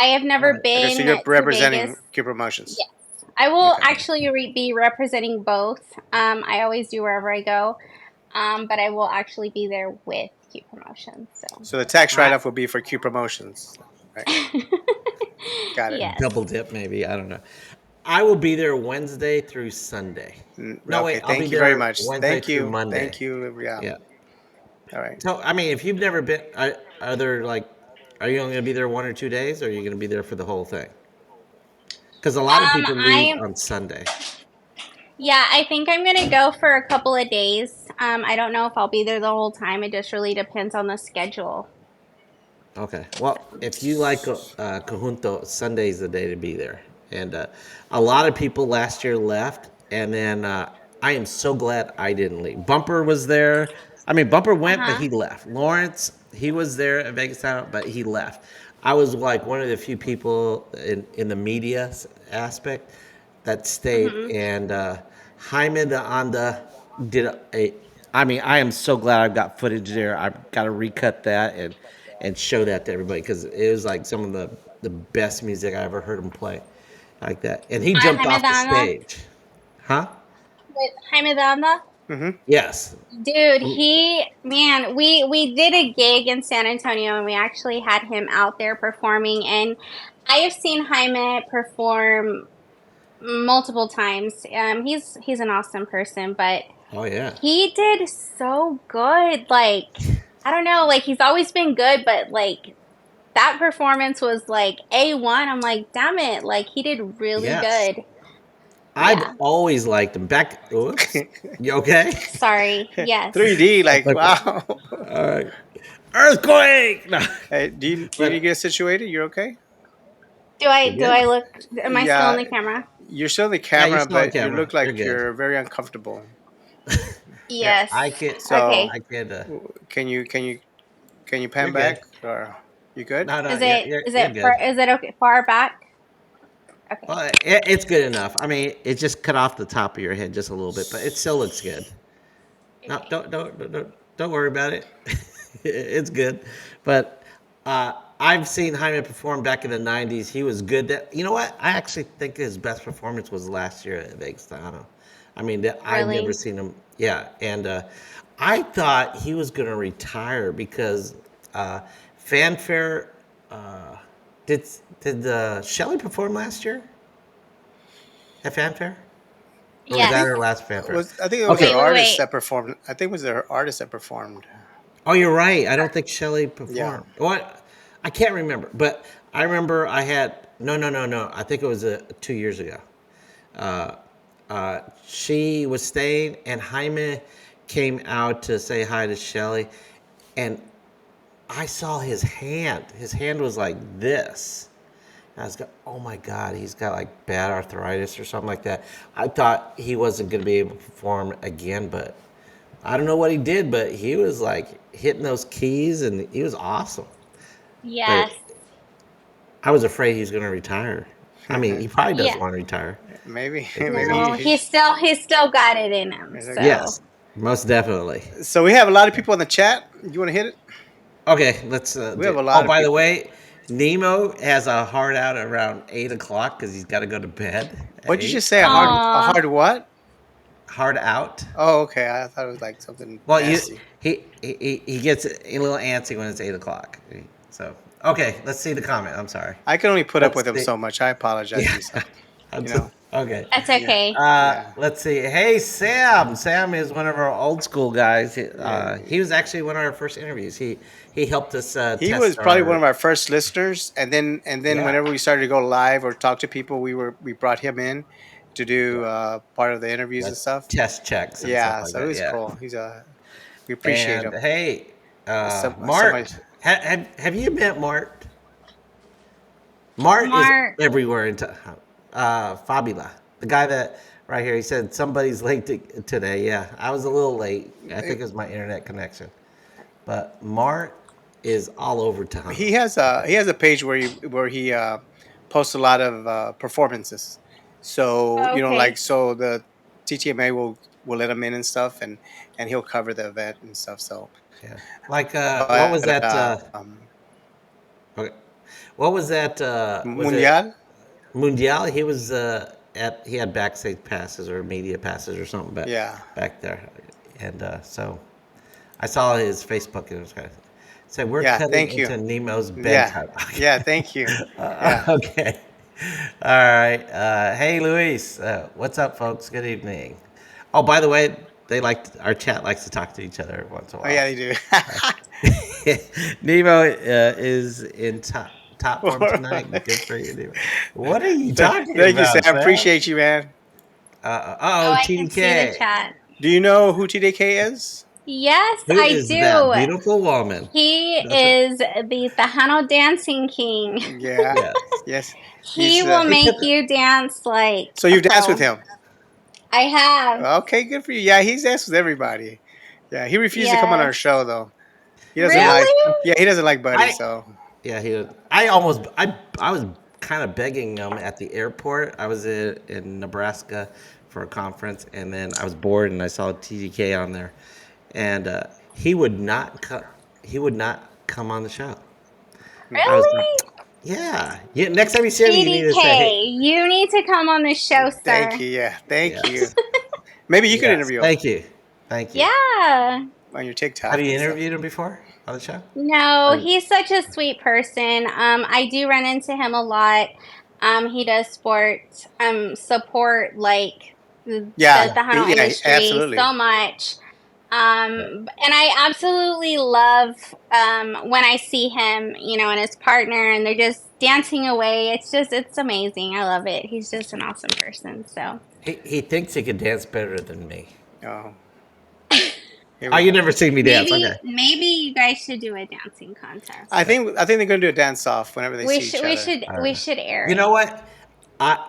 I have All never right. Okay. So been you're to Vegas. representing Q Promotions. Yes. I will Okay. actually be representing both. I always do wherever I go. But I will actually be there with Q Promotions. So So the tax I write off will be for Q Promotions. Right. Got it. yes. double dip maybe. I don't know. I will be there Wednesday through Sunday. No, Okay. wait. I'll be Thank you very there much. Wednesday Thank through you. Monday. Thank you. Yeah. Yeah. All right. So, I mean, if you've never been, are there like, are you only going to be there 1 or 2 days, or are you going to be there for the whole thing? Because a lot of people leave I on Sunday. yeah, I think I'm gonna go for a couple of days. I don't know if I'll be there the whole time. It just really depends on the schedule. Okay. Well, if you like Conjunto, Sunday's the day to be there. And a lot of people last year left, and then I am so glad I didn't leave. Bumper was there. I mean, Bumper Uh went, but huh. he left. Lawrence, he was there at Vegas Town, but he left. I was like one of the few people in the media aspect that stayed, Mhm. and Jaime the Anda did a. I mean, I am so glad I've got footage there. I've got to recut that and show that to everybody because it was like some of the best music I ever heard him play, like that. And he jumped Jaime off the Dana stage, huh? with Jaime Dana. Mm-hmm. Yes. Dude, he man, we did a gig in San Antonio and we actually had him out there performing and I have seen Jaime perform multiple times. He's an awesome person, but Oh yeah. he did so good. Like I don't know, like he's always been good, but like that performance was like A1. I'm like, damn it, like he did really Yes. good. I've Yeah. always liked him. Oops. You okay? Sorry. Yes. 3D, That's like okay. wow. All right. Earthquake. No. Hey, do you need to But get situated? You're okay? Do I you're do good. I look? Am I still on Yeah, the camera? you're still in the Yeah, you're camera, still on but you camera. look You're like good. you're very uncomfortable. Here, Yes. I can. So Okay. I can. can you You're pan good. back or you good? No, no, Is you're it you're is you're it far, good. is it okay far back? Okay. Well, it's good enough. I mean, it just cut off the top of your head just a little bit, but it still looks good. No, Okay. don't worry about it. It's good, but I've seen Jaime perform back in the '90s. He was good. You know what? I actually think his best performance was last year at Vegas Tejano. I mean, I've never Really? seen him. Yeah, and I thought he was going to retire because uh, Fanfare. Uh, did Shelley perform last year at Fanfare, or was that Yes. her last Fanfare? Was I think it was Okay. their Wait, wait, artist wait. that performed. I think it was their artist that performed. Oh, you're right. I don't think Shelley Yeah. performed. What? I can't remember, but I remember I had no. I think it was 2 years ago. Uh, she was staying, and Jaime came out to say hi to Shelley, and I saw his hand. His hand was like this. And I was going, oh my God, he's got like bad arthritis or something like that. I thought he wasn't going to be able to perform again, but I don't know what he did, but he was like hitting those keys and he was awesome. But Yes. I was afraid he was going to retire. I mean, he probably does Yeah. want to retire. Maybe He's maybe No, awesome. he's still got it in him. he's okay. So Yes, most definitely. So we have a lot of people in the chat. You want to hit it? Okay, let's We do have it. a Oh, lot of by the people. way, Nemo has a hard out around 8 o'clock because he's got to go to bed at What'd you eight. just say? A aw. hard what? Hard out. Oh, okay. I thought it was like something Well, nasty. he gets a little antsy when it's 8 o'clock. So okay, let's see the comment. I'm sorry. I can only put up Let's with him see. so much. I apologize, Yeah. Lisa. You That's- know. okay. That's Yeah. okay. Yeah. Let's see. Hey, Sam. Sam is one of our old school guys. Yeah. He was actually one of our first interviews. He helped us He was test probably one our of our first listeners, and then yeah whenever we started to go live or talk to people, we brought him in to do yeah part of the interviews yeah and stuff. test checks and stuff Yeah, like so it that. was Yeah. cool. We appreciate And him. hey, Somebody. Mart. Have you met Mart? Mart is Mark. everywhere in Fabula. The guy that right here, he said somebody's late today. Yeah, I was a little late. I think it was my internet connection. But Mart is all over town. He has a page where he posts a lot of performances. So Okay. so the TTMA will let him in and stuff, and he'll cover the event and stuff. So, Yeah. Like what was but that okay. What was that was it Mundial, Mundial? He was he had backstage passes or media passes or something yeah, back there. And so I saw his Facebook and it was kind of said we're yeah. cutting Thank you. into Nemo's Yeah, bedtime. yeah. Thank you. Yeah. Okay. All right. Hey, Luis. What's up, folks? Good evening. Oh, by the way, our chat likes to talk to each other every once in a Oh yeah, while. they do. Nemo is in top form tonight. Good for you, Nemo. What are you talking Thank you, Sam. about, Sam? Appreciate you, man. Oh, Oh, I can see the TDK. chat. Do you know who TDK is? Yes, Who I is that do. beautiful woman? He That's it. is the Tejano dancing king. Yeah. Yes. Yes. He He's will He make took. you dance like so a you've danced with pro. him. I have. Okay, good for you. Yeah, he's danced with everybody. Yeah, he refused to come on our Yes. show though. He doesn't Yeah. like. Really? Yeah, he doesn't like Buddy. I. So Yeah. He. I was kind of begging him at the airport. I was in Nebraska for a conference, and then I was bored, and I saw TDK on there, and he would not come. He would not come on the show. I was like, Really? yeah. Yeah. Next time you see him, you need to say, hey, TDK, you need to come on the show, thank sir. you. Yeah, thank you. yes, Maybe you could yes. interview him Thank you, thank you. Yeah. on your Have TikTok you and stuff. interviewed him before on the show? No, Or, he's such a sweet person. I do run into him a lot. He does support like the Yeah, Tejano industry absolutely. so much. yeah. And I absolutely love when I see him, and his partner, and they're just dancing away. It's amazing. I love it. He's just an awesome person. So He thinks he can dance better than me. Oh, here Oh, we you go. never seen me dance? Okay. Maybe you guys should do a dancing contest. I think they're gonna do a dance off whenever they see each other. All We right. should air You it. know what? I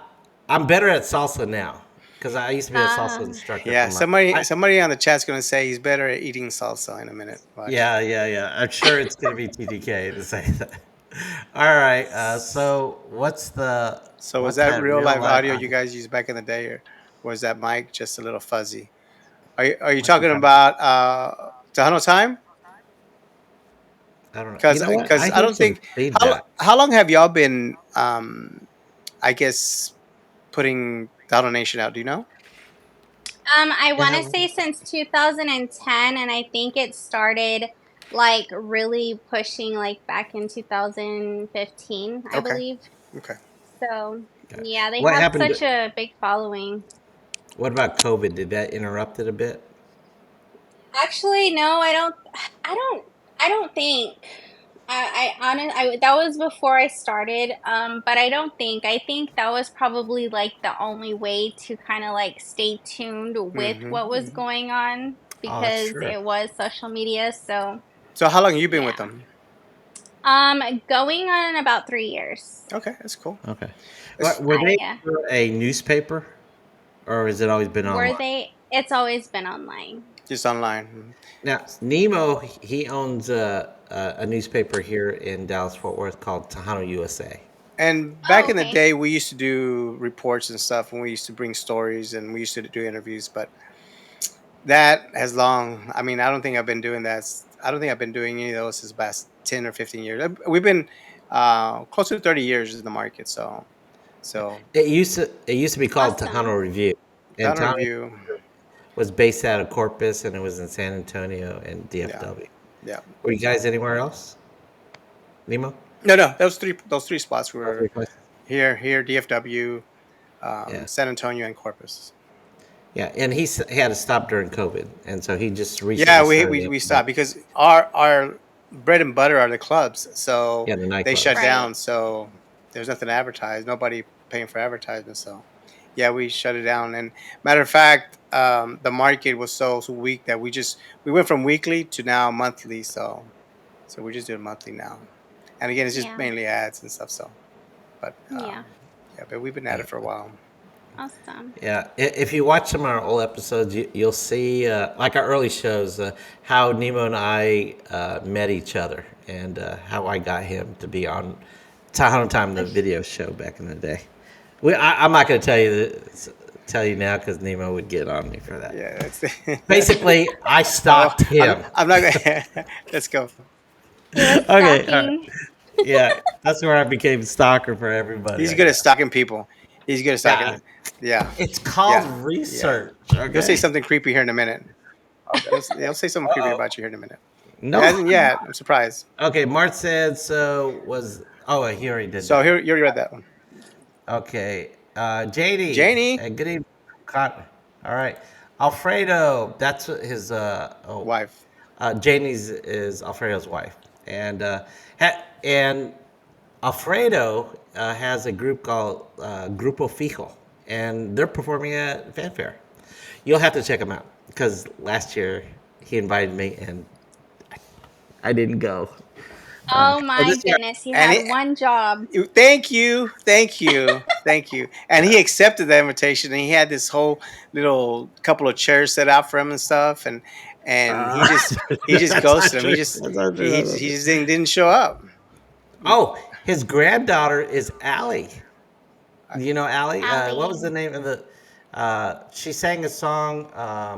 I'm better at salsa now because I used to be a salsa Uh, instructor Yeah, for my. somebody on the chat's gonna say he's better at eating salsa in a minute. Watch. Yeah. I'm sure it's gonna be TDK to say that. All right. So So was what's that that real real live life audio you audio? guys used back in the day, or was that mic just a little fuzzy? Are you What you talking talking? about Tejano time? I don't know. You Because know what? I I hear don't some think feedback. how long have y'all been I guess putting Tejano Nation out? Do you know? I want Yeah. to say since 2010, and I think it started like really pushing like back in 2015, I Okay, believe. okay. So, Okay. yeah, they What have happened? such a big following. What about COVID? Did that interrupt it a bit? Actually, no, I don't I don't think that was before I started. But I think that was probably like the only way to kind of like stay tuned with what was Hmm. going on Oh, that's because true. it was social media. So, So how long you been with yeah. them? Going on about 3 years. Okay, that's cool. Okay. It's Were they Yeah. ever a newspaper, or has it always been Were online? they? It's always been online. just online. Mhm. Now, Nemo, he owns a newspaper here in Dallas Fort Worth called Tejano USA. And back Oh, in the okay. day, we used to do reports and stuff, and we used to bring stories, and we used to do interviews. But that has long. I mean, I don't think I've been doing that. I don't think I've been doing any of those since past 10 or 15 years. We've been close to 30 years in the market. So It used to be called Awesome. Tejano Review, and Down Tejano review. was based out of Corpus, and it was in San Antonio and Yeah, DFW. yeah. Were you guys anywhere else, Nemo? No. Those three spots All were three places. here, DFW, Yeah, San Antonio, and Corpus. yeah, and he had to stop during COVID, and so he just Yeah, recently we started we, up we again. stopped because our bread and butter are the clubs, so Yeah, the they nightclubs. shut Right. down. So there's nothing to advertise. Nobody paying for advertisement. So yeah, we shut it down. And matter of fact, the market was so weak that we went from weekly to now monthly. So we're just doing monthly now. And again, it's just Yeah. mainly ads and stuff. So, but Yeah. yeah, but we've been at Yeah. it for a while. Awesome. Yeah, if you watch some of our old episodes, you'll see, like our early shows, how Nemo and I met each other and how I got him to be on Tejano Time, the video show back in the day. I'm not going to tell you now because Nemo would get on me for that. Yeah, that's Basically, I oh, stalked him. I'm not gonna. Let's go. He was Okay, all right. stalking. Yeah, that's where I became stalker for everybody, He's I good at guess. stalking people. He's good at Yeah, stalking. Yeah, it's called yeah, yeah. research, He'll say okay? something creepy here in a minute. He'll say something creepy Uh-oh. about you here in a minute. It No. hasn't yet. I'm surprised. Okay, Mart said so was. Oh, he already did So that. here you already read that one. Okay, JD, Janie, good evening. All right, Alfredo. That's his. wife. Janie's is Alfredo's wife, and and Alfredo has a group called Grupo Fijo, and they're performing at Fanfare. You'll have to check them out because last year he invited me and I didn't go. Oh So my this year, goodness. You And had one job. thank you. And he accepted the invitation, and he had this whole little couple of chairs set out for him and stuff. And uh, he just that's not ghosted him. true. That's not true. That's not He true. just didn't show up. Oh, his granddaughter is Allie. I- Do you know Allie? What was the Ali name of the? She sang a song.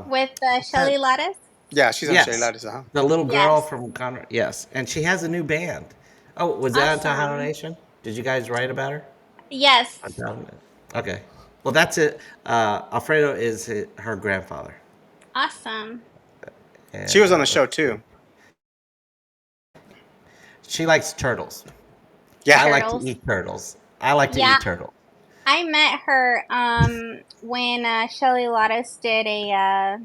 with What's that? Shelly Lattice. Yeah, she's on Shay Yes, Lattice, huh? the little girl Yes. from Conrad. Yes, and she has a new band. Oh, was that on Tejano Awesome. Nation? Did you guys write about her? On Yes. Tejano? Okay. Well, that's it. Alfredo is her grandfather, Awesome. She and was on the show let's see. too. She likes turtles. Yeah. I like to Turtles. eat turtles. I like to Yeah, eat turtles. I met her when Shelly Lattice did a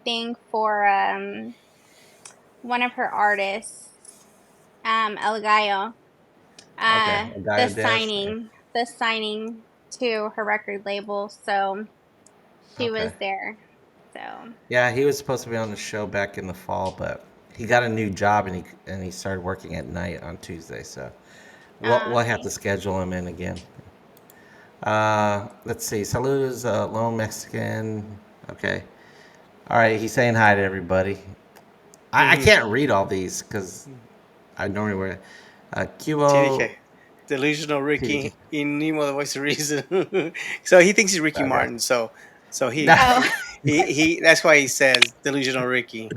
thing for one of her artists, El Gallo. Okay, a guy The of death. signing to her record label. So she was Okay. there. So, Yeah, he was supposed to be on the show back in the fall, but he got a new job and he started working at night on Tuesday. So we'll have to nice. schedule him in again. Let's see. Saludos, lone Mexican. Okay. All right. He's saying hi to everybody. I can't read all these because I normally wear Cubo TDK. Delusional TDK. Ricky in Nemo, the voice of reason. So he thinks he's Ricky Okay. Martin. So Oh, he that's why he says delusional Ricky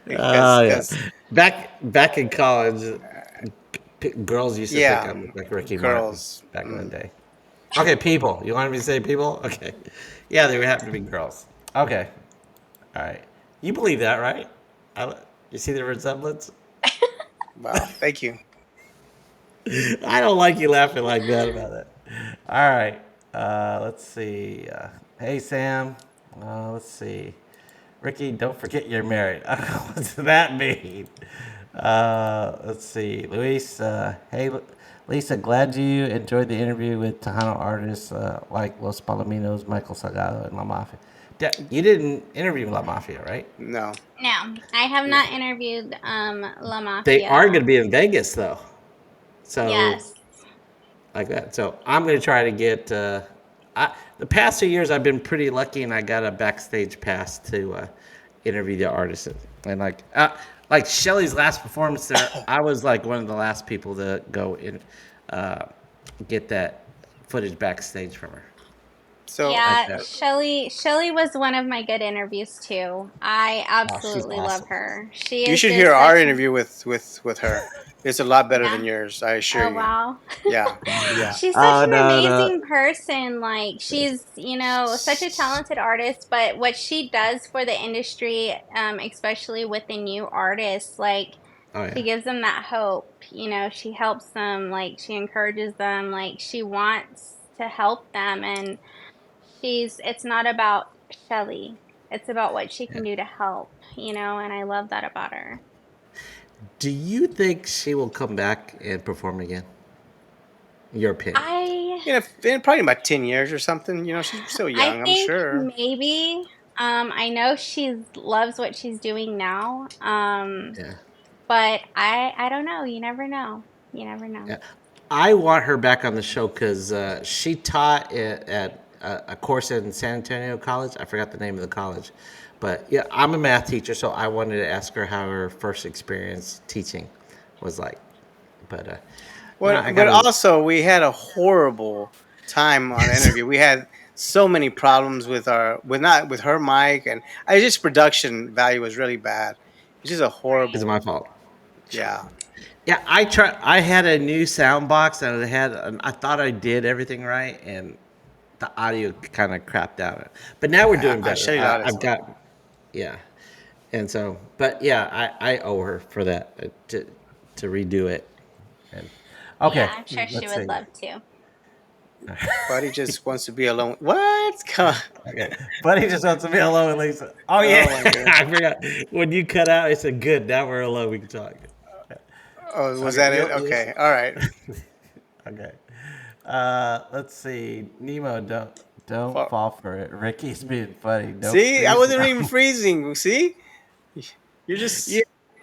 Yeah. because Back in college, girls used to think I yeah, looked like Ricky Martin girls. back in the day. Okay, people. You want me to say people? Okay. Yeah, they would happen to be girls. Okay. All right. You believe that, right? I, you see the resemblance? Wow, thank you. I don't like you laughing like that about it. All right. Let's see. Hey, Sam. Let's see. Ricky, don't forget you're married. What's that mean? Let's see. Luis, hey, Lisa, glad you enjoyed the interview with Tejano artists like Los Palominos, Michael Salgado, and La Mafia. You didn't interview La Mafia, right? No, no, I have no. not interviewed La They are Mafia. going to be in Vegas, though. So Yes. like that. So I'm going to try to get. The past 2 years, I've been pretty lucky, and I got a backstage pass to interview the artists. And like Shelly's last performance there, I was like one of the last people to go in, uh, get that footage backstage from her. So Like Yeah, that. Shelly was one of my good interviews too. I Oh, she's absolutely love awesome. her. She you is should hear just our such a, interview with her. It's a lot better yeah. than yours, I assure Oh you. wow. Yeah, yeah. She's such Oh an no, no. amazing person. Like she's, such a talented artist, but what she does for the industry, especially with the new artists, like Oh she yeah. gives them that hope. She helps them, like she encourages them, like she wants to help them and it's not about Shelly. It's about what she Yeah. can do to help, and I love that about her. Do you think she will come back and perform again? In your opinion? I In probably about 10 years or something. She's still I young. I'm think sure. maybe I know she loves what she's doing now. Yeah. But I don't know. You never know. You never know. Yeah. I want her back on the show because she taught at a course in San Antonio College. I forgot the name of the college, but yeah, I'm a math teacher, so I wanted to ask her how her first experience teaching was like. But I But gotta. also we had a horrible time on the interview. We had so many problems with our with not with her mic, and I just production value was really bad. It's just a Right. It's horrible. my fault. Yeah. Yeah, I try. I had a new sound box, and I thought I did everything right, and the audio kind of crapped out. But now we're doing I better. shut it out as I've well. got, yeah, and so, but yeah, I owe her for that to redo it. And Yeah, okay, I'm sure she let's would see. love to. Buddy just wants to be alone. What? Okay, buddy just wants to be alone with Lisa. Oh yeah, Oh my god. I forgot when you cut out. I said, "Good, now we're alone. We can talk." Oh, was Okay, that it? Okay. All right. okay. Let's see. Nemo, don't Fuck. fall for it. Ricky's being funny. Don't See, I freeze wasn't now. even freezing. See, you're Yeah. just.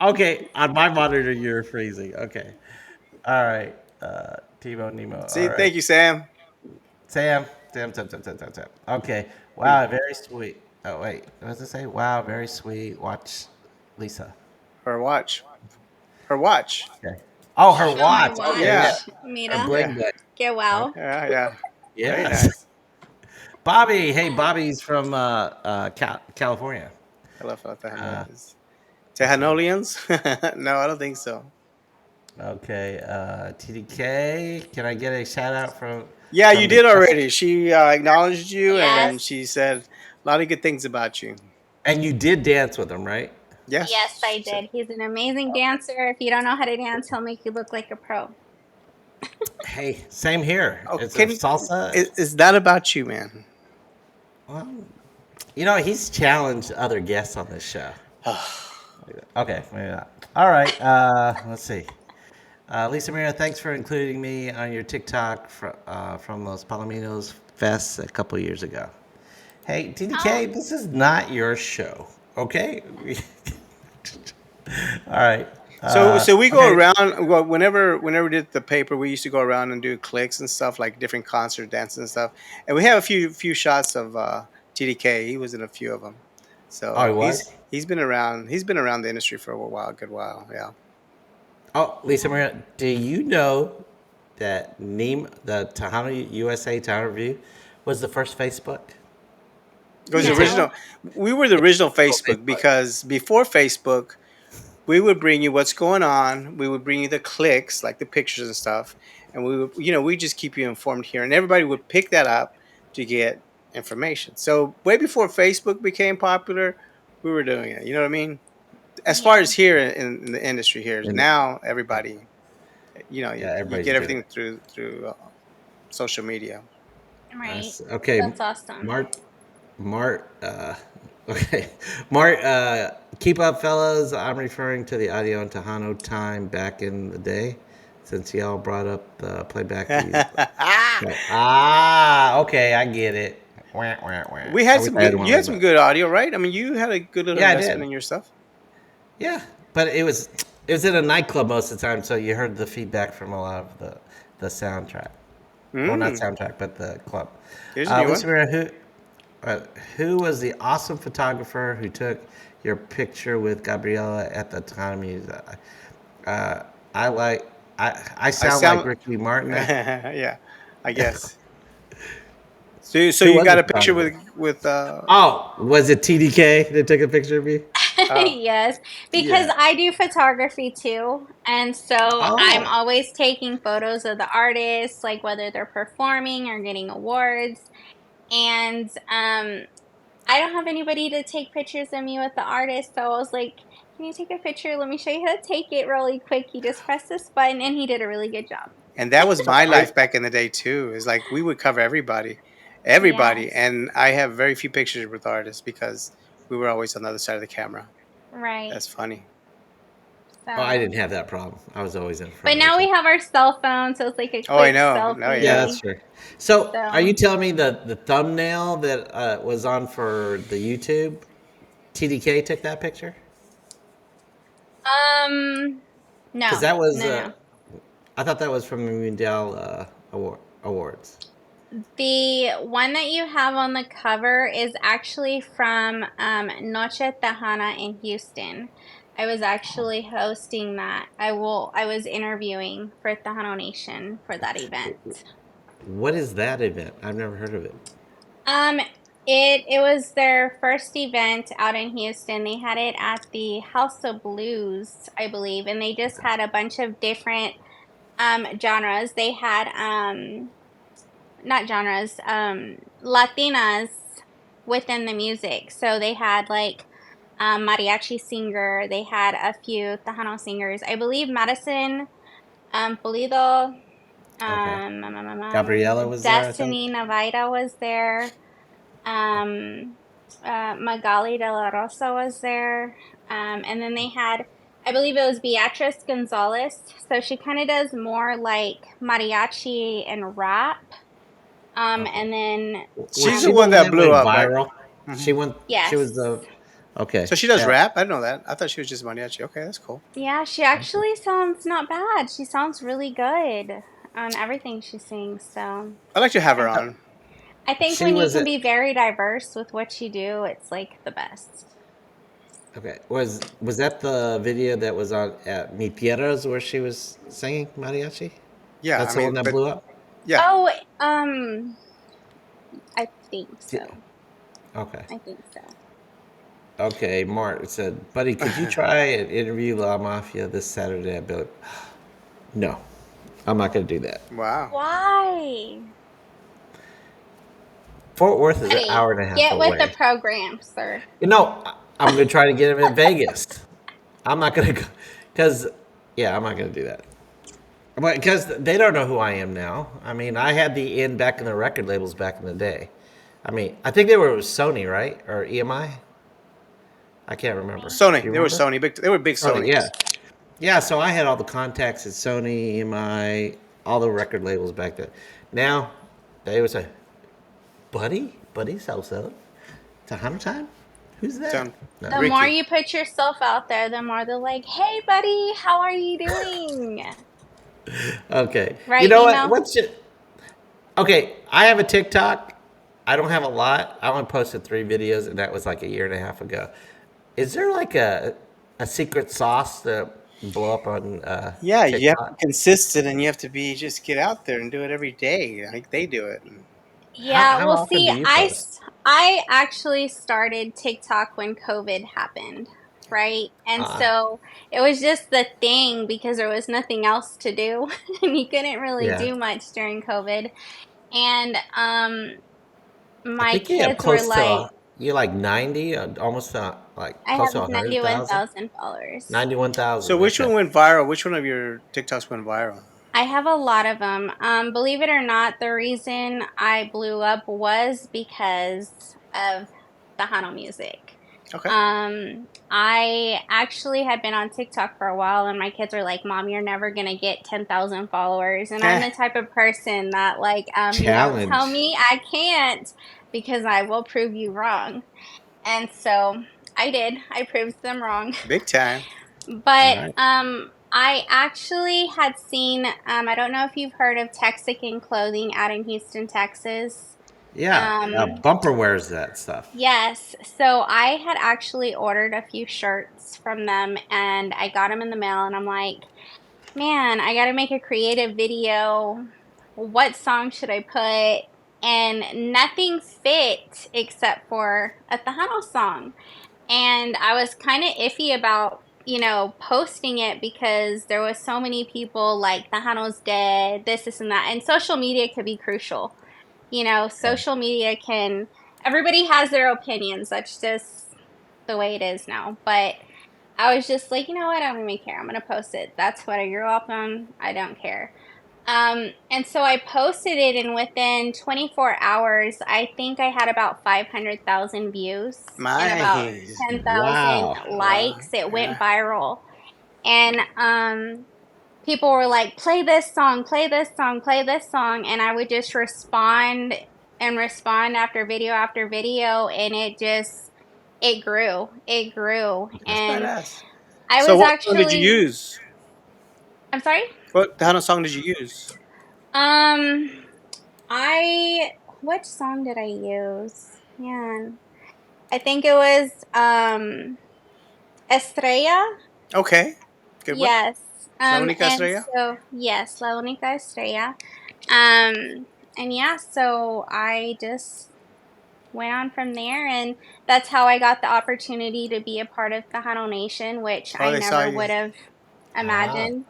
Okay, on my monitor you're freezing. Okay. All right. Timo Nemo. All See, right. thank you, Sam. Sam. Okay. Wow, very sweet. Oh wait, what does it say? Wow, very sweet. Watch Lisa. Her watch. Her watch. Okay. Oh, her Show my watch. Okay, yeah. Yeah. watch, Her Mira. bling Yeah. bling. Get wow. Okay. Yeah. Yeah. Very Yes. nice. Bobby. Hey, Bobby's from California. Hello, fellow Uh, Tejanolians. let's see. Tejanolians? No, I don't think so. Okay, TDK. Can I get a shout out Yeah, you from the did guest? already. She acknowledged you and Yes. she said a lot of good things about you. And you did dance with him, right? Yes, Yes. I did. He's an amazing dancer. If you don't know how to dance, he'll make you look like a pro. Hey, same here. Oh, It's a salsa. is that about you, man? Well, he's challenged other guests on this show. Okay, maybe not. All right, let's see. Lisa Mira, thanks for including me on your TikTok from Los Palominos Fest a couple years ago. Hey, Oh, TDK, this is not your show, okay? All right. So we go Okay. around. Well, whenever we did the paper, we used to go around and do clicks and stuff like different concert dances and stuff. And we have a few shots of TDK. He was in a few of them. Oh, So it was? he's been around. He's been around the industry for a while, a good while. Yeah. Oh, Lisa Maria, do you know that the Tejano USA Tejano Review was the first Facebook? It was the YouTube? no. original. We were the original Oh, Facebook Facebook. because before Facebook, we would bring you what's going on. We would bring you the clicks, like the pictures and stuff, and we would, we just keep you informed here, and everybody would pick that up to get information. So way before Facebook became popular, we were doing it. You know what I mean? As far Yeah. as here in the industry here, And now everybody, yeah, you everybody's get doing everything it. through social media. Right. That's okay. That's awesome. Mart, okay. Mart, keep up, fellas. I'm referring to the audio and Tejano time back in the day, since y'all brought up playback. Okay. Ah, okay, I get it. Wah, wah, wah. We I had wish some I had good. one You had like some that. good audio, right? I mean, you had a good little Yeah, I investment did. in your stuff. Yeah, but it was in a nightclub most of the time, so you heard the feedback from a lot of the soundtrack. Well, not Mm, soundtrack, but the club. here's a new one. Listen, Maria, uh, who was the awesome photographer who took your picture with Gabriella at the time? Uh, I like. I I sound like sound, Ricky Martin now. yeah, I guess. So Who you was the got a picture photographer? with Oh, was it TDK that took a picture of me? oh Yes, because Yeah. I do photography too. And so I'm Oh, always taking photos of the artists, like whether they're performing or getting awards. And I don't have anybody to take pictures of me with the artist. So I was like, can you take a picture? Let me show you how to take it really quick. You just press this button, and he did a really good job. and that was so my life back in the day too. Is like we would cover everybody, Yes, and I have very few pictures with artists because we were always on the other side of the camera. right. That's funny. I So, didn't have that problem. I was always in but front of now the we camera. have our cell phone, so it's like a Oh, I quick know. No, Yeah, yeah. selfie. that's true. So, are So, you telling me that the thumbnail that was on for the YouTube, TDK took that picture? um, Because no, that was, no, no. I thought that was from the Mundial Awards. The one that you have on the cover is actually from Noche Tejana in Houston. I was actually hosting that. I was interviewing for Tejano Nation for that event. What is that event? I've never heard of it. Um, it was their first event out in Houston. They had it at the House of Blues, I believe, and they just had a bunch of different genres. They had not genres, Latinas within the music. So they had like mariachi singer. They had a few Tejano singers. I believe Madison Pulido, Okay. Gabriella was there, I think. Destiny Navaira was there. Magali de la Rosa was there. And then they had, I believe it was Beatrice Gonzalez. So she kind of does more like mariachi and rap. Okay. And then, Was She's the she the one one that that blew went up, right? viral? Hmm. She went. She was yes. the. Okay. So she does Yeah. rap. I didn't know that. I thought she was just mariachi. Okay, that's cool. Yeah, she actually sounds not bad. She sounds really good on everything she sings. So I'd like to have her I, on. I think She when you was can it. be very diverse with what you do, it's like the best. Okay. Was that the video that was on at Mi Tierras where she was singing mariachi? Yeah, I That's the one mean, that but blew up. yeah, Oh, I think Yeah. so. Okay. I think so. Okay. Mark said, "Buddy, could you try and interview La Mafia this Saturday?" I'd be like, "No, I'm not going to do that." wow. Why? Fort Worth is an Buddy, hour and a half get with the away. program, sir. I'm going to try to get him in Vegas. I'm not going to go because, yeah, I'm not going to do that. Because they don't know who I am now. I mean, I had the in back in the record labels back in the day. I mean, I think they were with Sony, right? Or EMI? I can't remember. Do Sony. you They were remember? Sony. Big. They were big Sony, Sony. yeah. Yeah, so I had all the contacts at Sony, EMI, all the record labels back then. Now, they would say, Buddy so. Tejano time? Who's that? Done. No. The more Ricky. you put yourself out there, the more they're like, "Hey, buddy, how are you doing?" Okay. You Right, know what? Nemo? What's your, okay, I have a TikTok. I don't have a lot. I only posted 3 videos, and that was like a year and a half ago. Is there like a secret sauce to blow up on Yeah, you have to be TikTok? consistent, and you have to be just get out there and do it every day, like they do it. Yeah, How well, often see, do you post? I actually started TikTok when COVID happened, right? And Uh, so it was just the thing because there was nothing else to do and you couldn't really yeah. do much during COVID. And I my think you have kids were close to like, you're like 90, almost like I close have to 100,000. 91,000 followers. So 91,000. which Okay. one went viral? Which one of your TikToks went viral? I have a lot of them. Believe it or not, the reason I blew up was because of the Hano music. Okay. I actually had been on TikTok for a while, and my kids are like, "Mom, you're never gonna get 10,000 followers." And I'm Eh, the type of person that, like, you don't tell Challenge. me I can't because I will prove you wrong. And so I did. I proved them wrong. big time. All But right. I actually had seen, I don't know if you've heard of Texican Clothing out in Houston, Texas. Yeah. Um, Bumper wears that stuff. yes, so I had actually ordered a few shirts from them and I got them in the mail and I'm like, man, I got to make a creative video. What song should I put? And nothing fit except for a Tejano song. And I was kind of iffy about, posting it because there was so many people like Tejano's dead, this and that. And social media could be crucial. Yeah. Social media can, everybody has their opinions. That's just the way it is now. But I was just like, you know what? I don't even care. I'm going to post it. That's what I grew up on. I don't care. And so I posted it, and within 24 hours, I think I had about 500,000 views and about My, 10,000 Wow. likes. It went yeah. viral. And people were like, play this song, play this song, play this song. And I would just respond and respond after video. And it grew. It grew. That's And badass. I So was what song did you actually, use? I'm sorry? What kind of song did you use? Um, I Which song did I use? Man, I think it was Estrella. Okay, good one. Yes. La única And estrella. so yes, La Única Estrella. And yeah, so I just went on from there, and that's how I got the opportunity to be a part of the Huddle Nation, which Oh, I they saw never you. would have Ah. imagined.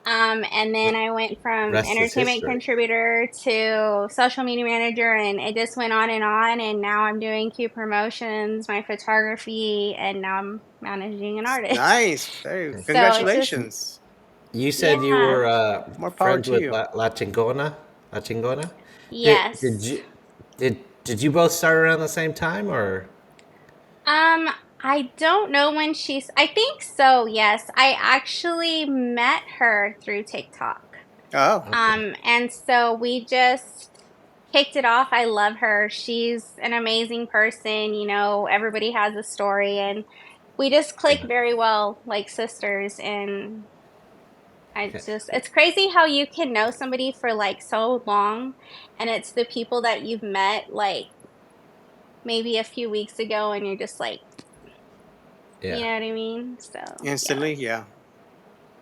And then I went from Rest is entertainment history. contributor to social media manager, and it just went on. And now I'm doing Q promotions, my photography, and now I'm managing an artist. Nice. Hey, So it's just, congratulations. You said you yeah, were More power friends to with you. La Chingona. La Chingona. Did yes. you did you both start around the same time or? Um, I don't know when I think so, yes. I actually met her through TikTok. Oh, Okay. And so we just kicked it off. I love her. She's an amazing person. Everybody has a story, and we just click Yeah. very well like sisters. And Okay. it's crazy how you can know somebody for like so long, and it's the people that you've met like maybe a few weeks ago, and you're just like, you Yeah. know what I mean? So, yeah. instantly. Yeah,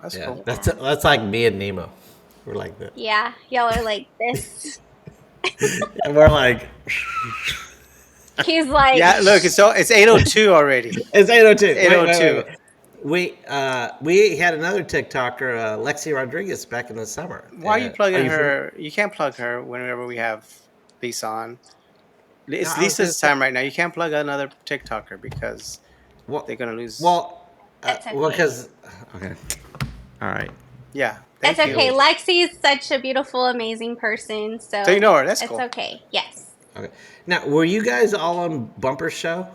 that's Yeah. cool. Yeah. That's like me and Nemo. We're like that. Yeah. Y'all are like this. And we're like, He's like, Yeah, look, it's 8:02 already. it's It's 802. Wait, wait, wait, 8:02. wait. We had another TikToker, Lexi Rodriguez, back in the summer. Why are you Are plugging you from? her? You can't plug her whenever we have Lisa on. No, It's I was gonna Lisa's say. time right now. You can't plug another TikToker because they're Well, gonna lose. well, it's well, okay. because okay, all right. Yeah, It's thank you. okay. Lexi's such a beautiful, amazing person, So you so know her. That's it's cool. okay. Yes. Okay. Now, were you guys all on Bumper Show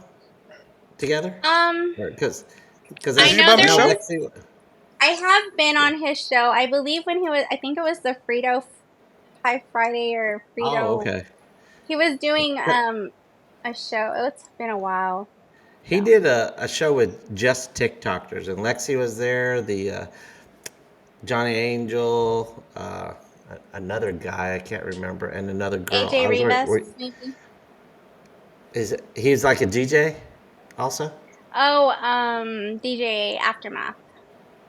together? Um, Because I Is this your know I barber there know show? was. Lexi. I have been Yeah. on his show. I believe when he was. I think it was the Frito Pie Friday or Oh, Frito. okay. He was doing But- a show. It's been a while. He So did a show with just TikTokers, and Lexi was there. The Johnny Angel, another guy I can't remember, and another girl. AJ I was Rivas, maybe. he's like a DJ, also. Oh, DJ Aftermath.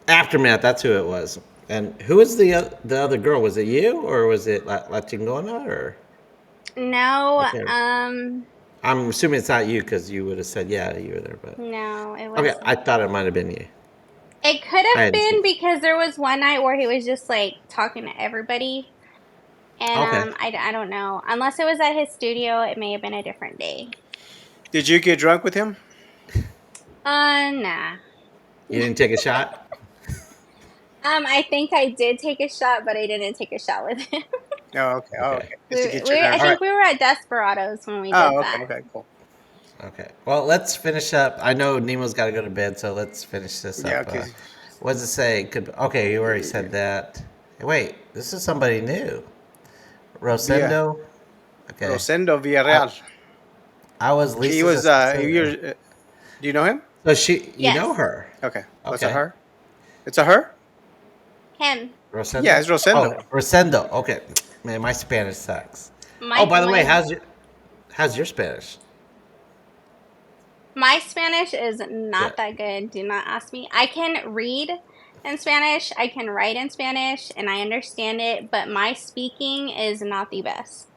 Aftermath, that's who it was. And who was the other girl? Was it you or was it La Chingona or I No, can't. I'm assuming it's not you because you would have said yeah you were there. But no, it okay, wasn't. I thought it might have been you. It could I have hadn't seen been it. because there was one night where he was just like talking to everybody, and Okay, I don't know. Unless it was at his studio, it may have been a different day. Did you get drunk with him? Nah. you didn't take a shot. I think I did take a shot, but I didn't take a shot with him. Oh, okay. Oh, Okay, okay. Just to get your I nerves. all right. think we were at Desperados when we did Oh, okay. that. Okay. Cool. Okay. Well, let's finish up. I know Nemo's got to go to bed, so let's finish this Yeah. up. Okay. What does it say? Okay, you already said that. Hey, wait, this is somebody new. Via Rosendo. Okay. Rosendo I, Villarreal. I was He Lisa's was. assistant. You're, do you know him? So you know Yes, her. Okay. Was it Okay. her? It's a her. him. Yeah, Rosendo? it's Rosendo. Oh, Rosendo. Okay. Man, my Spanish sucks. Oh, My by the way, my how's your Spanish? my Spanish is Yeah. not that good. Do not ask me. I can read in Spanish, I can write in Spanish, and I understand it, but my speaking is not the best.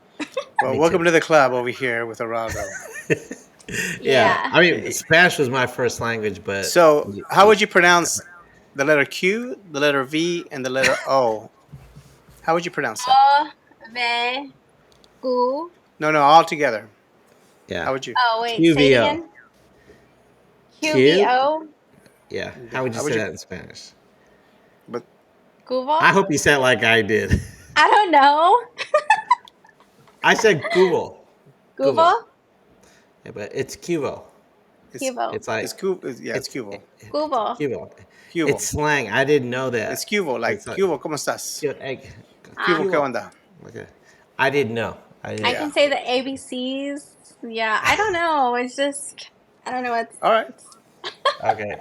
Well, Me too. welcome to the club over here with Geraldo. Yeah. Yeah. I mean, Spanish was my first language, but So, how would you pronounce the letter Q, the letter V, and the letter O? How would you pronounce that? O, V, Q. No, no, all together. yeah. How would you? Oh, wait, say it QVO. again. Q? QVO. Yeah. Yeah. How would you How would say you? that in Spanish? But Cubo? I hope you said it like I did. I don't know. I said Google. Cubo? Google. Yeah, but it's Cubo. it's Cubo. It's like it's Q. Yeah, it's it's Cubo. Cubo. Cubo. Cubo. It's slang. I didn't know It's that. Cubo. Like It's like Cubo, ¿cómo estás? egg. Ah, Cubo, ¿qué Cubo. onda? Okay. I didn't know. I I didn't. Yeah. can say the ABCs. Yeah, I don't know. It's just, I don't know what's. All right. Okay.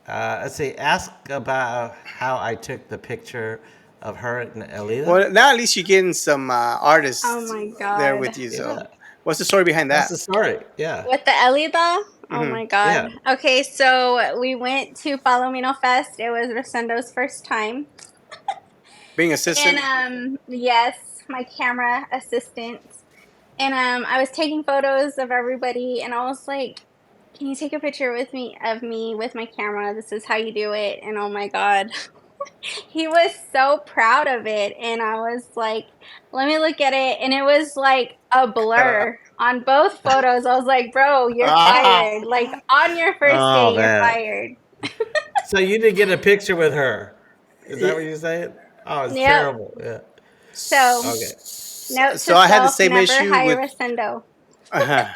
Let's see. Ask about how I took the picture of her and Elida. Well, now at least you're getting some Oh artists my there God. with you. Yeah. So, what's the story behind What's that? the story? Yeah. With the Elida? Oh Hmm. my God. Yeah. Okay, so we went to Palomino Fest. It was Rosendo's first time. Being And assistant. yes, my camera assistant. And I was taking photos of everybody, and I was like, "Can you take a picture with me with my camera? This is how you do it." And oh my God, he was so proud of it, and I was like, "Let me look at it," and it was like a blur on both photos. I was like, "Bro, you're Ah. fired! Like on your first Oh day, you're man. fired." So you didn't get a picture with her? Is that Yeah. what you're saying? Oh, it's Yep. terrible. Yeah. So Okay. note So to I had the self: same never issue hire with. a sendo. Uh,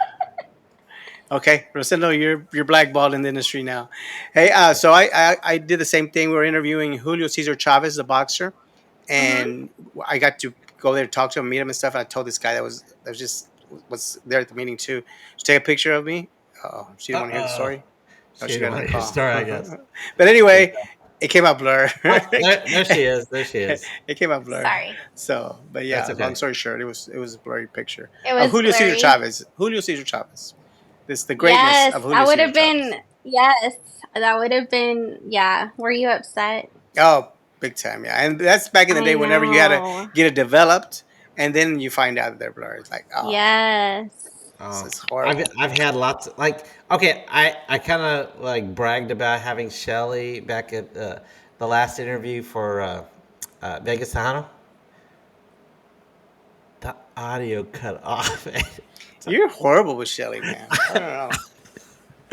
okay, Rosendo, you're blackballed in the industry now. Hey, so I did the same thing. We were interviewing Julio Cesar Chavez, the boxer, Mhm. and I got to go there, talk to him, meet him, and stuff. And I told this guy that was just was there at the meeting too to take a picture of me. Oh, she didn't Uh want to hear the oh. story. Oh, She she didn't got another want to hear your call. story, I guess. But anyway, it came out blur. Oh, there she is. There she is. It came out blur. Sorry, So, but That's yeah, long okay. story short, it was a blurry picture it of was Julio Cesar blurry. Chavez. Julio Cesar Chavez. This the greatness Yes, of Julio that would Cesar have Chavez. been, yes, that would have been, yeah. Were you upset? Oh, big time, yeah. And that's back in the I day whenever you had to know. get it developed, and then you find out that they're blurry. It's like, oh, Yes. this Oh, is I've horrible. I've had lots of, like okay, I kind of like bragged about having Shelly back at the last interview for Vegas Tejano. The audio cut off. You're horrible with Shelly, man. I don't know.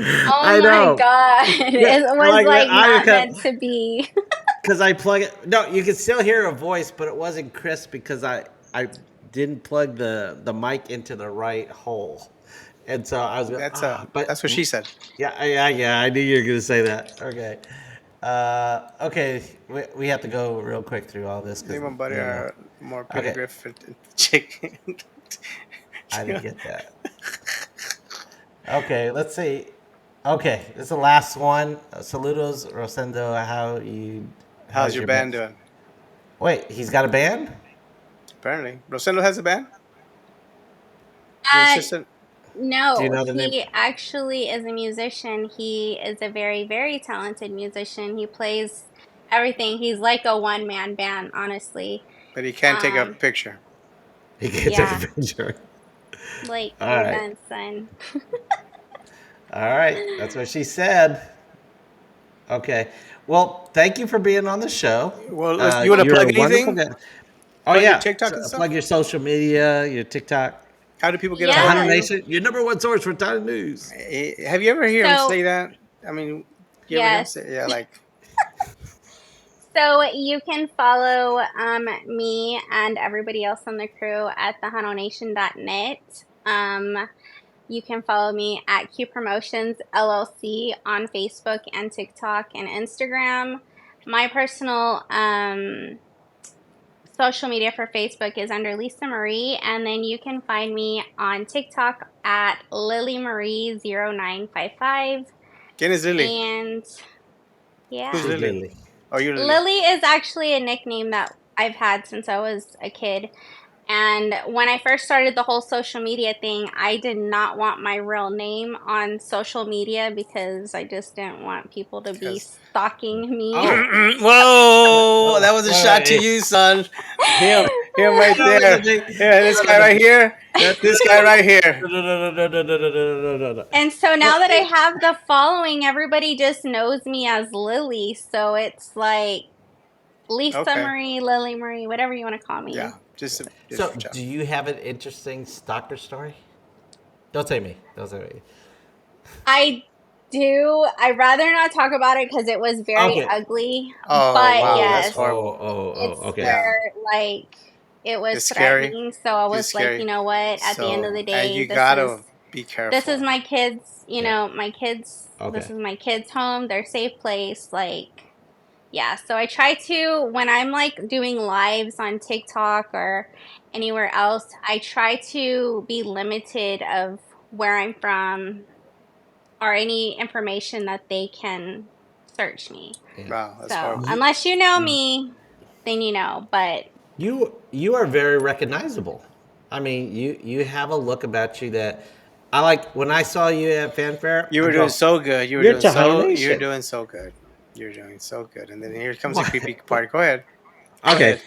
Oh I my know. God. Yeah, It was like the like audio not cut meant to be. because I plug it. No, you can still hear her voice, but it wasn't crisp because I didn't plug the mic into the right hole, and so I was but That's what she said. yeah. I knew you were gonna say that. Okay, okay. We have to go real quick through all this because Name and Buddy are more Okay, Peter Griffin chicken. I didn't get that. Okay, let's see. Okay, this is the last one. Saludos, Rosendo. How's How's your your band band? doing? Wait, he's got a band? Apparently, Rosendo has a band. Your Uh, assistant. Do you no, know the name? he actually is a musician. He is a very, very talented musician. He plays everything. He's like a one-man band, honestly. But he can't take a Um, picture. He can't take a yeah, picture. like All your right. grandson. All right. That's what she said. Okay. Well, thank you for being on the show. Well, you want to You're a plug wonderful anything? guy. Oh, Plug your yeah. TikTok and Plug stuff. your social media, your TikTok. How do people get a hold of Tejano Yes. you? Nation, your number one source for Tejano News. Have you ever hear him So, say that? I mean, you ever hear him yes. say, yeah, like, So you can follow me and everybody else on the crew at thehanonation.net. You can follow me at Q Promotions LLC on Facebook and TikTok and Instagram. My personal social media for Facebook is under Lisa Marie, and then you can find me on TikTok at LilyMarie0955. ¿Quién es Lily? And Who's yeah, Who's Lily? Lily? Oh, you're Lily. Lily is actually a nickname that I've had since I was a kid. And when I first started the whole social media thing, I did not want my real name on social media because I just didn't want people to be Because stalking me. Oh, whoa, that was a shot to wait. you, son. Him right No, there. Yeah, this guy right here. This guy right here. no. And so Well, now that I have the following, everybody just knows me as Lily. So it's like Lisa Okay. Marie, Lily Marie, whatever you want to call me. Yeah, just a so, different job. do you have an interesting stalker story? Don't say me. Don't say me. I do. I'd rather not talk about it because it was very Okay. ugly. Oh But wow, that's yes, horrible. it's Okay. Yeah, where like it was it's scary. threatening. So I It's was like, you scary. know what? At the end of So, the and day, you gotta be this is careful. my kids. You Yeah. know, my kids. This Okay. is my kids' home. Their safe place. Like, yeah. So I try to when I'm like doing lives on TikTok or anywhere else. I try to be limited of where I'm from or any information that they can search me. Yeah. Wow, that's So horrible. You, unless you know me, then you know. But you are very recognizable. I mean, you have a look about you that I like. When I saw you at Fanfare, You I were doing go, so good. "You're Tejano Nation." Good. You're doing so good. And then here comes the What? creepy part. Go ahead. Go Okay. ahead.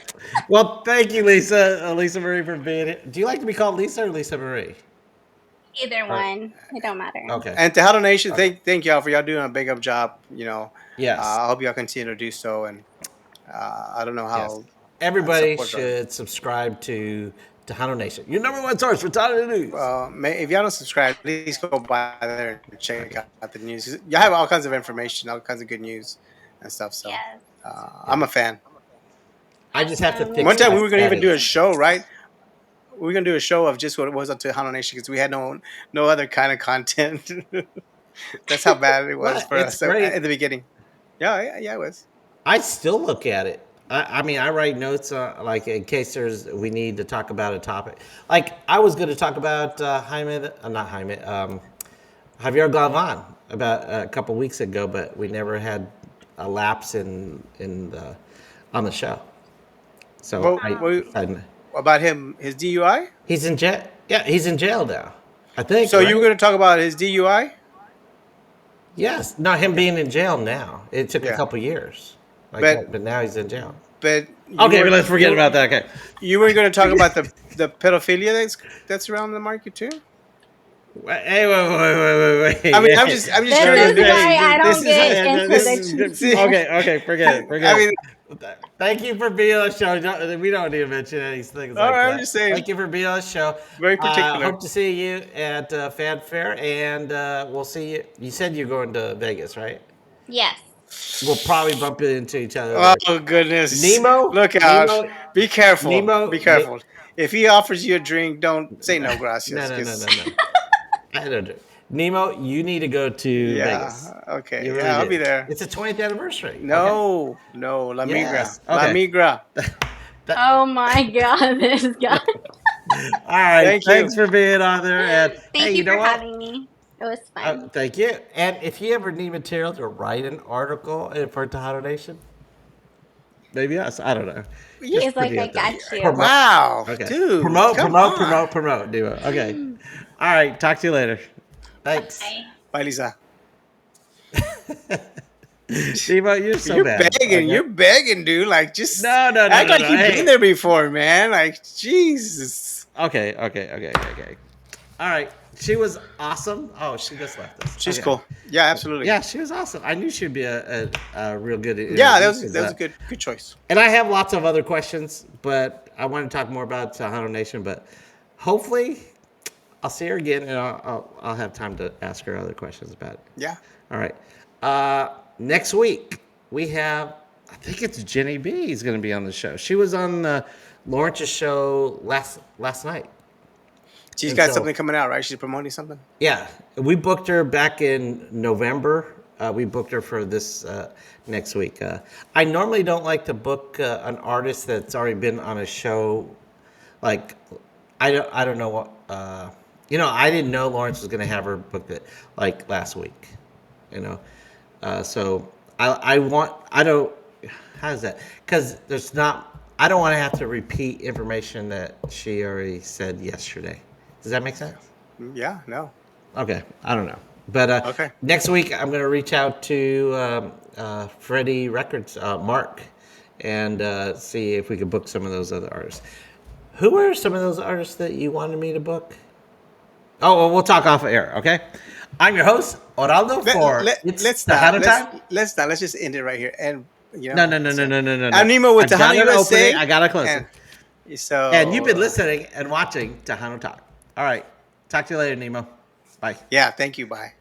Well, thank you, Lisa. Lisa Marie for being here. Do you like to be called Lisa or Lisa Marie? either Or, one, it don't matter. okay. And Tejano Nation, Okay. thank y'all for y'all doing a big up job. Yes. I hope y'all continue to do so. And I don't know Yes. how that Everybody support are. should subscribe to Tejano Nation, your number one source for Tejano News. If y'all don't subscribe, please go by there and check out the news. Y'all have all kinds of information, all kinds of good news and stuff. So Yes. Yeah. I'm a fan. I just have to Awesome. fix One time my we were gonna even do a settings. show, right? We were gonna do a show of just what it was up to Hano Nation because we had no other kind of content. That's how bad it was Well, for it's us great. at the beginning. Yeah, it was. I still look at it. I mean, I write notes like in case we need to talk about a topic. Like I was going to talk about not Jaime, Javier Galvan about a couple weeks ago, but we never had a lapse in the on the show. So Well, I about him, his DUI. he's in jail. Yeah, he's in jail now. I think, So you were right? gonna talk about his DUI? Yes. No, him being in jail now. It took a Yeah, couple years. Like, but but now he's in jail. but you Okay, were but let's forget about that. Okay. you were gonna talk about the pedophilia that's around the market too. Hey, wait. I mean, I'm just This curious is because why I this don't is get into this the is see. chisme. Okay, forget I it. mean, Thank you for being on the show. We don't need to mention any things all like right, I'm that. just saying, Thank you for being on the show. very particular. Hope to see you at Fanfare, and we'll see you. You said you're going to Vegas, right? Yes. We'll probably bump into each other there. Oh goodness! Nemo, Look out! Nemo, Be careful! Nemo. Be careful! If he offers you a drink, don't say no, No, gracias. no, no, Because no, no. I don't do. Nemo, you need to go to Vegas. yeah, okay, You really yeah, I'll be do. there. It's the 20th anniversary. Okay. No, la migra, Yes. la Okay. migra. Oh my God, this guy. All right. Thank you. Thanks for being on there. And hey, Thank you you know for what? having me. It was fun. Thank you. And if you ever need material to write an article for Tejano Nation, maybe us. I don't know. Yeah. Just He's put like, it I out there. got you. Promote. Wow, Okay. dude, Promote, come promote, on. promote, promote, Nemo. Okay. All right. Talk to you later. Thanks. Bye. Bye, Lisa. Nemo, you're so bad. Okay. You're begging, dude. Like, just No, no, no, act no, like no. you've Hey. been there before, man. Like, Jesus. Okay. All right. She was awesome. Oh, she just left us. She's Okay. cool. Yeah, absolutely. Yeah, she was awesome. I knew she'd be a real good interview. Yeah, that was 'cause, a good choice. And I have lots of other questions, but I want to talk more about Tejano Nation. But hopefully, I'll see her again, and I'll have time to ask her other questions about it. Yeah. All right. Next week we have, I think it's Jenny B is going to be on the show. She was on Lawrence's show last night. She's And got so- something coming out, right? She's promoting something. Yeah, we booked her back in November. We booked her for this next week. I normally don't like to book an artist that's already been on a show. Like, I don't know what. I didn't know Lawrence was going to have her booked it like last week. So I don't. How is that? Because there's not. I don't want to have to repeat information that she already said yesterday. Does that make sense? Yeah. No. Okay, I don't know. But Okay. next week, I'm going to reach out to Freddie Records, Mark, and see if we can book some of those other artists. Who are some of those artists that you wanted me to book? Oh, well, we'll talk off air, okay? I'm your host, Oraldo, for Let's Tejano not. Time. Let's not. Let's just end it right here. And No. I'm Nemo with I've got Tejano it USA. opening, I got to close and, it. So. And you've been listening and watching Tejano Talk. All right, talk to you later, Nemo. Bye. Yeah. Thank you. Bye.